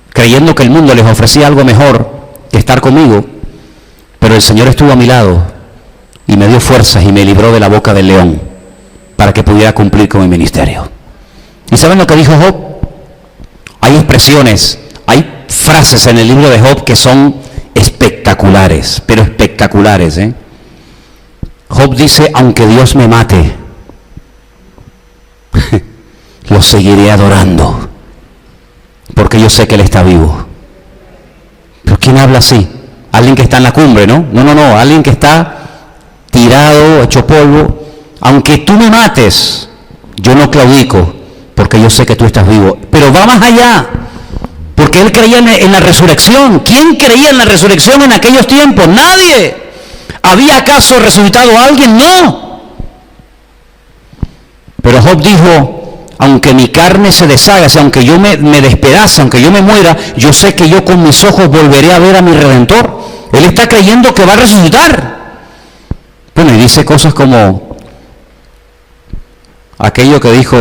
creyendo que el mundo les ofrecía algo mejor que estar conmigo, pero el Señor estuvo a mi lado y me dio fuerzas y me libró de la boca del león para que pudiera cumplir con mi ministerio. ¿Y saben lo que dijo Job? Hay expresiones, hay frases en el libro de Job que son espectaculares, pero espectaculares, ¿eh? Job dice, aunque Dios me mate, lo seguiré adorando, porque yo sé que Él está vivo. ¿Pero quién habla así? Alguien que está en la cumbre, ¿no? No, alguien que está tirado, hecho polvo. Aunque tú me mates, yo no claudico, porque yo sé que tú estás vivo. Pero va más allá, porque él creía en la resurrección. ¿Quién creía en la resurrección en aquellos tiempos? Nadie. ¿Había acaso resucitado a alguien? No. Pero Job dijo, aunque mi carne se deshaga, aunque yo me despedace, aunque yo me muera, yo sé que yo con mis ojos volveré a ver a mi Redentor. Él está creyendo que va a resucitar. Bueno, y dice cosas como aquello que dijo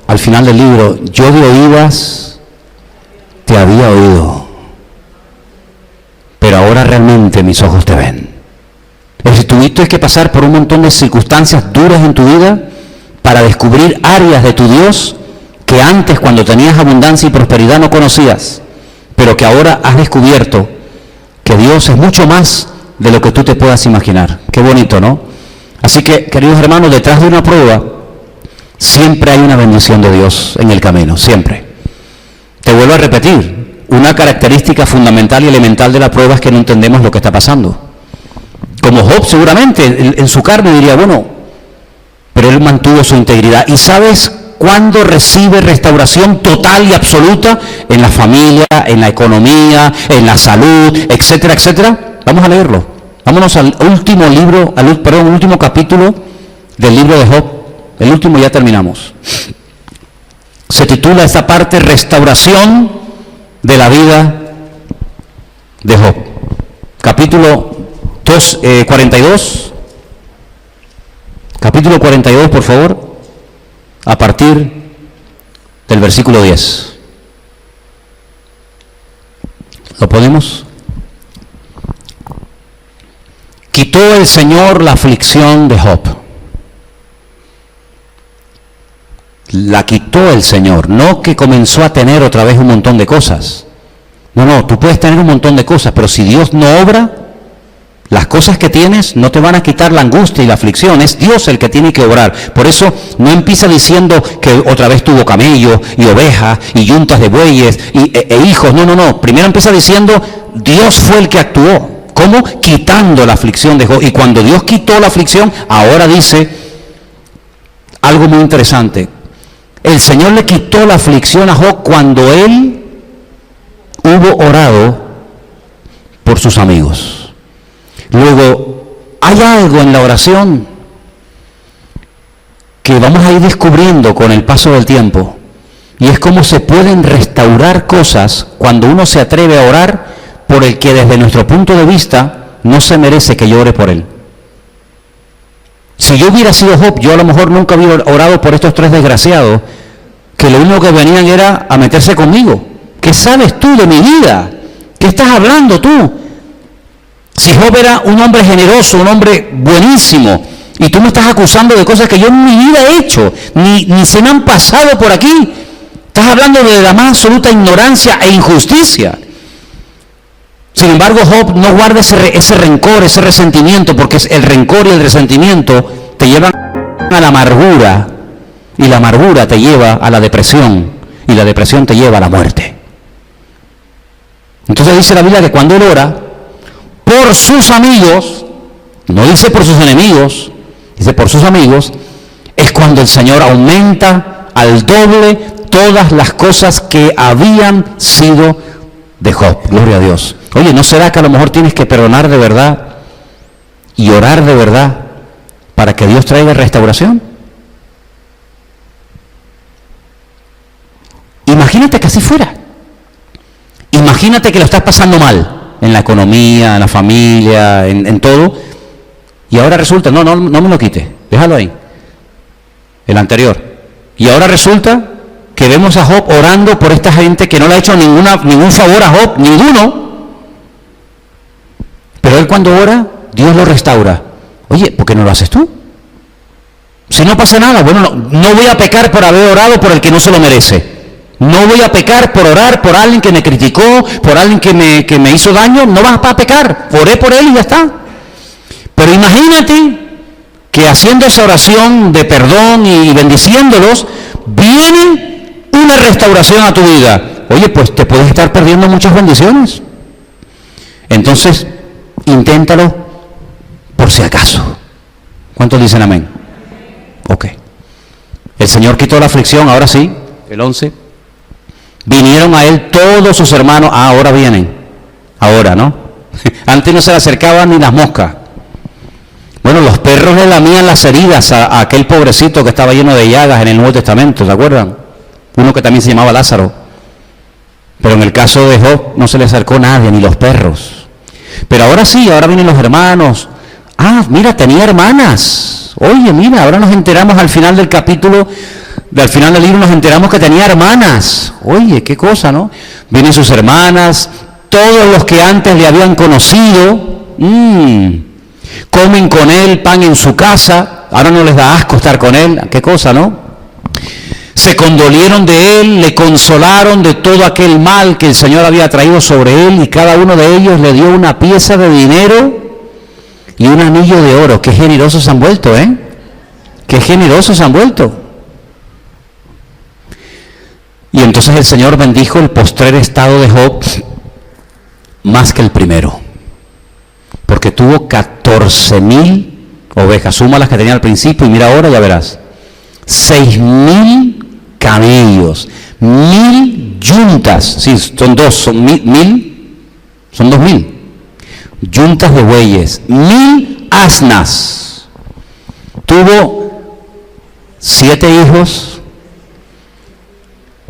al final del libro, yo de oídas te había oído, pero ahora realmente mis ojos te ven. Es decir, tuviste que pasar por un montón de circunstancias duras en tu vida para descubrir áreas de tu Dios que antes, cuando tenías abundancia y prosperidad, no conocías, pero que ahora has descubierto que Dios es mucho más de lo que tú te puedas imaginar. Qué bonito, ¿no? Así que, queridos hermanos, detrás de una prueba siempre hay una bendición de Dios en el camino, siempre. Te vuelvo a repetir, una característica fundamental y elemental de la prueba es que no entendemos lo que está pasando. Como Job seguramente en su carne diría, bueno, pero él mantuvo su integridad. ¿Y sabes cuándo recibe restauración total y absoluta? En la familia, en la economía, en la salud, etcétera, etcétera. Vamos a leerlo. Vámonos al último libro, último capítulo del libro de Job. El último, ya terminamos. Se titula esta parte Restauración de la vida de Job. Capítulo 42. Capítulo 42, por favor, a partir del versículo 10. ¿Lo ponemos? Quitó el Señor la aflicción de Job. La quitó el Señor, no que comenzó a tener otra vez un montón de cosas. No, tú puedes tener un montón de cosas, pero si Dios no obra, las cosas que tienes no te van a quitar la angustia y la aflicción, es Dios el que tiene que obrar. Por eso no empieza diciendo que otra vez tuvo camello y ovejas y yuntas de bueyes e hijos, no. Primero empieza diciendo, Dios fue el que actuó. ¿Cómo? Quitando la aflicción de Job. Y cuando Dios quitó la aflicción, ahora dice algo muy interesante. El Señor le quitó la aflicción a Job cuando él hubo orado por sus amigos. Luego, hay algo en la oración que vamos a ir descubriendo con el paso del tiempo, y es cómo se pueden restaurar cosas cuando uno se atreve a orar por el que desde nuestro punto de vista no se merece que yo ore por él. Si yo hubiera sido Job, yo a lo mejor nunca hubiera orado por estos tres desgraciados, que lo único que venían era a meterse conmigo. ¿Qué sabes tú de mi vida? ¿Qué estás hablando tú? Si Job era un hombre generoso, un hombre buenísimo, y tú me estás acusando de cosas que yo en mi vida he hecho, ni se me han pasado por aquí. Estás hablando de la más absoluta ignorancia e injusticia. Sin embargo, Job no guarda ese rencor, ese resentimiento, porque el rencor y el resentimiento te llevan a la amargura, y la amargura te lleva a la depresión, y la depresión te lleva a la muerte. Entonces dice la Biblia que cuando él ora por sus amigos, no dice por sus enemigos, dice por sus amigos, es cuando el Señor aumenta al doble todas las cosas que habían sido de Job. Gloria a Dios. Oye, ¿no será que a lo mejor tienes que perdonar de verdad y orar de verdad para que Dios traiga restauración? Imagínate que así fuera. Imagínate que lo estás pasando mal en la economía, en la familia, en todo, y ahora resulta, no me lo quites, déjalo ahí, el anterior. Y ahora resulta que vemos a Job orando por esta gente que no le ha hecho ningún favor a Job, ninguno. Pero él cuando ora, Dios lo restaura. Oye, ¿por qué no lo haces tú? Si no pasa nada, bueno, no voy a pecar por haber orado por el que no se lo merece. No voy a pecar por orar por alguien que me criticó, por alguien que me hizo daño. No vas a pecar, oré por él y ya está. Pero imagínate que haciendo esa oración de perdón y bendiciéndolos, viene una restauración a tu vida. Oye, pues te puedes estar perdiendo muchas bendiciones. Entonces, inténtalo por si acaso. ¿Cuántos dicen amén? Ok. El Señor quitó la aflicción, ahora sí, el 11. Vinieron a él todos sus hermanos. Ahora vienen. Ahora, ¿no? Antes no se le acercaban ni las moscas. Bueno, los perros le lamían las heridas a aquel pobrecito que estaba lleno de llagas en el Nuevo Testamento, ¿se acuerdan? Uno que también se llamaba Lázaro. Pero en el caso de Job no se le acercó nadie, ni los perros. Pero ahora sí, ahora vienen los hermanos. Mira, tenía hermanas. Oye, mira, ahora nos enteramos al final del capítulo, al final del libro nos enteramos que tenía hermanas. Oye, qué cosa, ¿no? Vienen sus hermanas, todos los que antes le habían conocido, comen con él pan en su casa, ahora no les da asco estar con él, qué cosa, ¿no? Se condolieron de él, le consolaron de todo aquel mal que el Señor había traído sobre él, y cada uno de ellos le dio una pieza de dinero y un anillo de oro. Qué generosos se han vuelto, ¿eh? Qué generosos se han vuelto. Y entonces el Señor bendijo el postrer estado de Job más que el primero, porque tuvo 14,000 ovejas, suma las que tenía al principio y mira ahora, ya verás, 6,000 camellos, 1,000 yuntas, sí, son 2,000 yuntas de bueyes, 1,000 asnas. Tuvo 7 hijos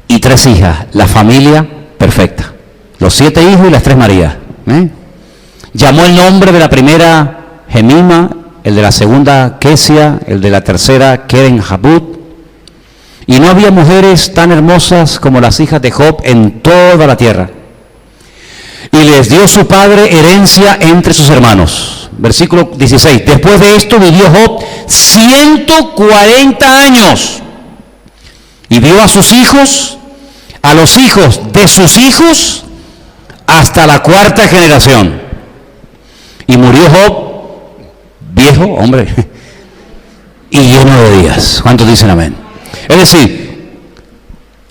y 3 hijas, la familia perfecta, los 7 hijos y las 3 Marías. Llamó el nombre de la primera Gemima, el de la segunda Kesia, el de la tercera Keren Habut, y no había mujeres tan hermosas como las hijas de Job en toda la tierra. Y les dio su padre herencia entre sus hermanos. Versículo 16. Después de esto vivió Job 140 años y vio a sus hijos, a los hijos de sus hijos, hasta la 4ª generación. Y murió Job, viejo, hombre, y lleno de días. ¿Cuántos dicen amén? Es decir,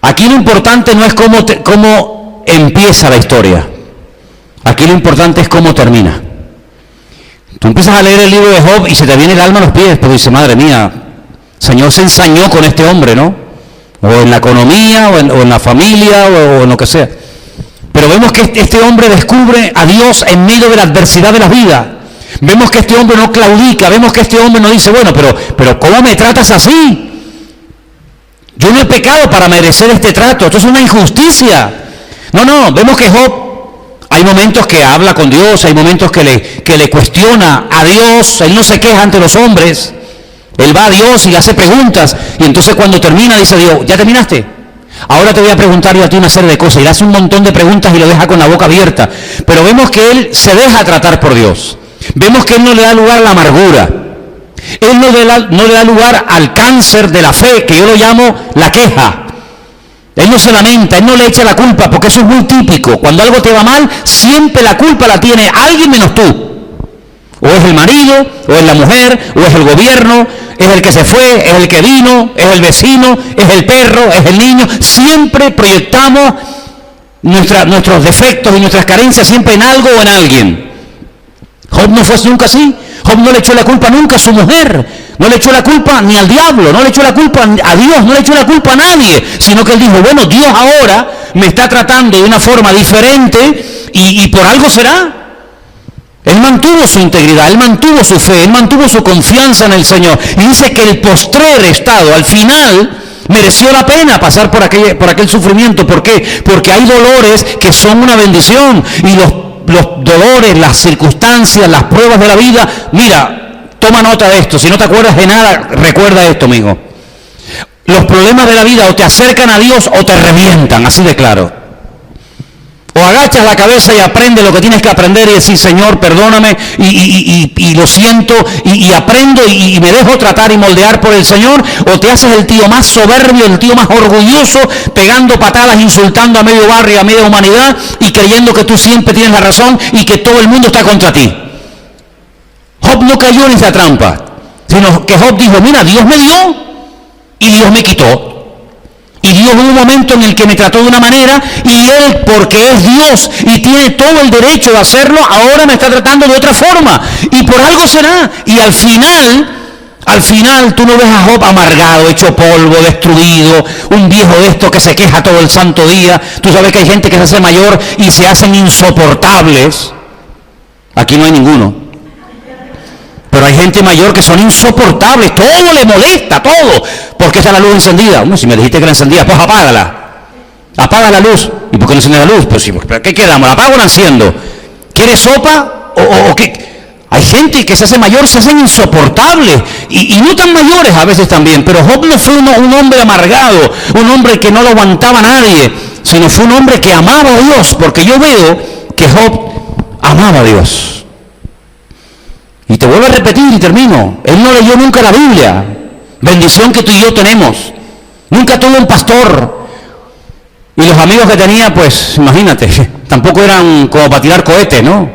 aquí lo importante no es cómo empieza la historia. Aquí lo importante es cómo termina. Tú empiezas a leer el libro de Job y se te viene el alma a los pies, porque dice, madre mía, Señor se ensañó con este hombre, ¿no? O en la economía, o en la familia, o en lo que sea. Pero vemos que este hombre descubre a Dios en medio de la adversidad de la vida. Vemos que este hombre no claudica, vemos que este hombre no dice, bueno, pero ¿cómo me tratas así? Yo no he pecado para merecer este trato, esto es una injusticia. No, vemos que Job, hay momentos que habla con Dios, hay momentos que le cuestiona a Dios, él no se queja ante los hombres, él va a Dios y le hace preguntas, y entonces cuando termina dice Dios, ¿ya terminaste? Ahora te voy a preguntar yo a ti una serie de cosas, y le hace un montón de preguntas y lo deja con la boca abierta, pero vemos que él se deja tratar por Dios, vemos que él no le da lugar a la amargura, él no le da lugar al cáncer de la fe, que yo lo llamo la queja. Él no se lamenta, él no le echa la culpa, porque eso es muy típico. Cuando algo te va mal, siempre la culpa la tiene alguien menos tú. O es el marido, o es la mujer, o es el gobierno, es el que se fue, es el que vino, es el vecino, es el perro, es el niño. Siempre proyectamos nuestros defectos y nuestras carencias siempre en algo o en alguien. Job no fue nunca así. Job no le echó la culpa nunca a su mujer, no le echó la culpa ni al diablo, no le echó la culpa a Dios, no le echó la culpa a nadie, sino que él dijo, bueno, Dios ahora me está tratando de una forma diferente y por algo será. Él mantuvo su integridad, él mantuvo su fe, él mantuvo su confianza en el Señor. Y dice que el postrer estado, al final, mereció la pena pasar por aquel sufrimiento. ¿Por qué? Porque hay dolores que son una bendición, y los dolores, las circunstancias, las pruebas de la vida, mira, toma nota de esto, si no te acuerdas de nada, recuerda esto, amigo. Los problemas de la vida o te acercan a Dios o te revientan, así de claro. O agachas la cabeza y aprendes lo que tienes que aprender y decir, Señor, perdóname, y lo siento, y aprendo y me dejo tratar y moldear por el Señor, o te haces el tío más soberbio, el tío más orgulloso, pegando patadas, insultando a medio barrio, a media humanidad, y creyendo que tú siempre tienes la razón y que todo el mundo está contra ti. Job no cayó en esa trampa, sino que Job dijo, mira, Dios me dio y Dios me quitó. Y Dios hubo un momento en el que me trató de una manera, y Él, porque es Dios y tiene todo el derecho de hacerlo, ahora me está tratando de otra forma. Y por algo será. Y al final tú no ves a Job amargado, hecho polvo, destruido, un viejo de esto que se queja todo el santo día. Tú sabes que hay gente que se hace mayor y se hacen insoportables. Aquí no hay ninguno. Pero hay gente mayor que son insoportables, todo le molesta, todo. ¿Por qué está la luz encendida? Si me dijiste que la encendía, pues apágala. Apaga la luz. ¿Y por qué no enciende la luz? Pues sí, ¿qué quedamos? ¿La apago o la enciendo? ¿Quieres sopa o qué? Hay gente que se hace mayor, se hacen insoportables. Y no tan mayores a veces también. Pero Job no fue un hombre amargado, un hombre que no lo aguantaba a nadie, sino fue un hombre que amaba a Dios. Porque yo veo que que Job amaba a Dios. Y te vuelvo a repetir y termino. Él no leyó nunca la Biblia. Bendición que tú y yo tenemos. Nunca tuvo un pastor. Y los amigos que tenía, pues, imagínate, tampoco eran como para tirar cohetes, ¿no?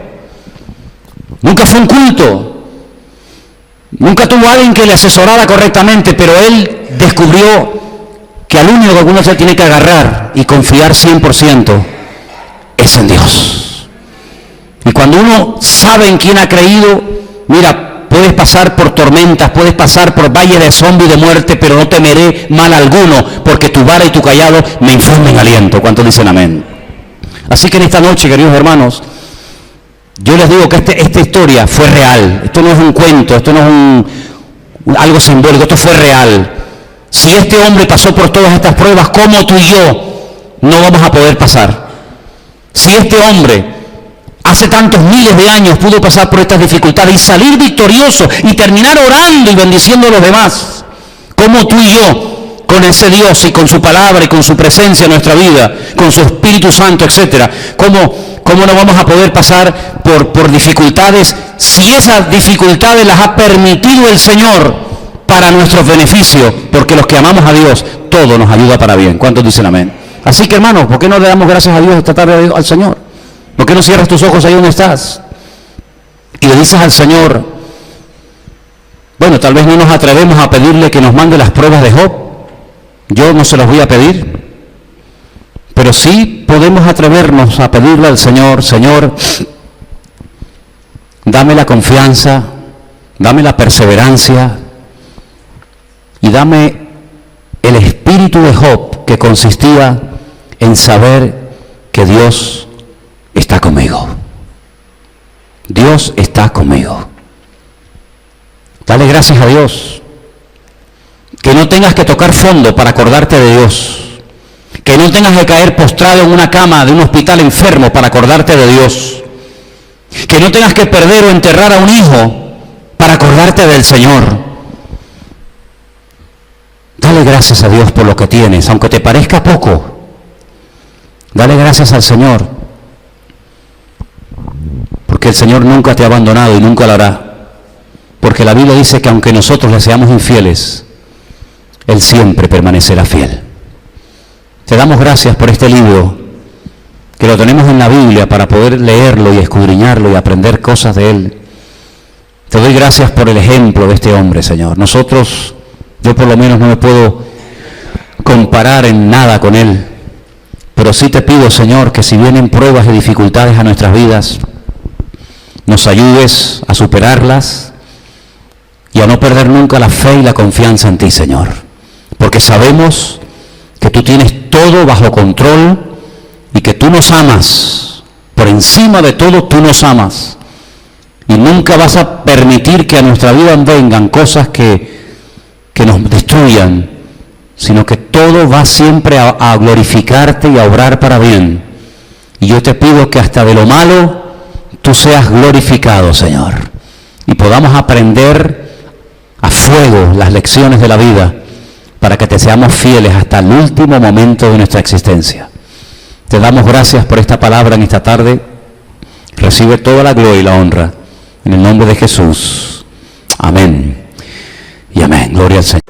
Nunca fue un culto. Nunca tuvo alguien que le asesorara correctamente, pero él descubrió que al único que uno se tiene que agarrar y confiar 100% es en Dios. Y cuando uno sabe en quién ha creído, mira, puedes pasar por tormentas, puedes pasar por valles de sombra y de muerte, pero no temeré mal alguno, porque tu vara y tu callado me infunden aliento. ¿Cuántos dicen amén? Así que en esta noche, queridos hermanos, yo les digo que esta historia fue real. Esto no es un cuento, esto no es algo simbólico, esto fue real. Si este hombre pasó por todas estas pruebas, ¿cómo tú y yo no vamos a poder pasar? Si este hombre hace tantos miles de años pudo pasar por estas dificultades y salir victorioso y terminar orando y bendiciendo a los demás, ¿cómo tú y yo, con ese Dios y con su palabra y con su presencia en nuestra vida, con su Espíritu Santo, etcétera, cómo no vamos a poder pasar por dificultades si esas dificultades las ha permitido el Señor para nuestro beneficio? Porque los que amamos a Dios, todo nos ayuda para bien. ¿Cuántos dicen amén? Así que, hermanos, ¿por qué no le damos gracias a Dios esta tarde al Señor? ¿Por qué no cierras tus ojos ahí donde estás? Y le dices al Señor, bueno, tal vez no nos atrevemos a pedirle que nos mande las pruebas de Job. Yo no se las voy a pedir. Pero sí podemos atrevernos a pedirle al Señor, Señor, dame la confianza, dame la perseverancia y dame el espíritu de Job, que consistía en saber que Dios está conmigo. Dios está conmigo. Dale gracias a Dios. Que no tengas que tocar fondo para acordarte de Dios. Que no tengas que caer postrado en una cama de un hospital enfermo para acordarte de Dios. Que no tengas que perder o enterrar a un hijo para acordarte del Señor. Dale gracias a Dios por lo que tienes, aunque te parezca poco. Dale gracias al Señor, porque el Señor nunca te ha abandonado y nunca lo hará. Porque la Biblia dice que aunque nosotros le seamos infieles, Él siempre permanecerá fiel. Te damos gracias por este libro, que lo tenemos en la Biblia para poder leerlo y escudriñarlo y aprender cosas de Él. Te doy gracias por el ejemplo de este hombre, Señor. Nosotros, yo por lo menos no me puedo comparar en nada con él, pero sí te pido, Señor, que si vienen pruebas y dificultades a nuestras vidas, nos ayudes a superarlas y a no perder nunca la fe y la confianza en ti, Señor, porque sabemos que tú tienes todo bajo control y que tú nos amas. Por encima de todo, tú nos amas y nunca vas a permitir que a nuestra vida vengan cosas que nos destruyan, sino que todo va siempre a glorificarte y a obrar para bien. Y yo te pido que hasta de lo malo tú seas glorificado, Señor, y podamos aprender a fuego las lecciones de la vida para que te seamos fieles hasta el último momento de nuestra existencia. Te damos gracias por esta palabra en esta tarde. Recibe toda la gloria y la honra en el nombre de Jesús. Amén y amén. Gloria al Señor.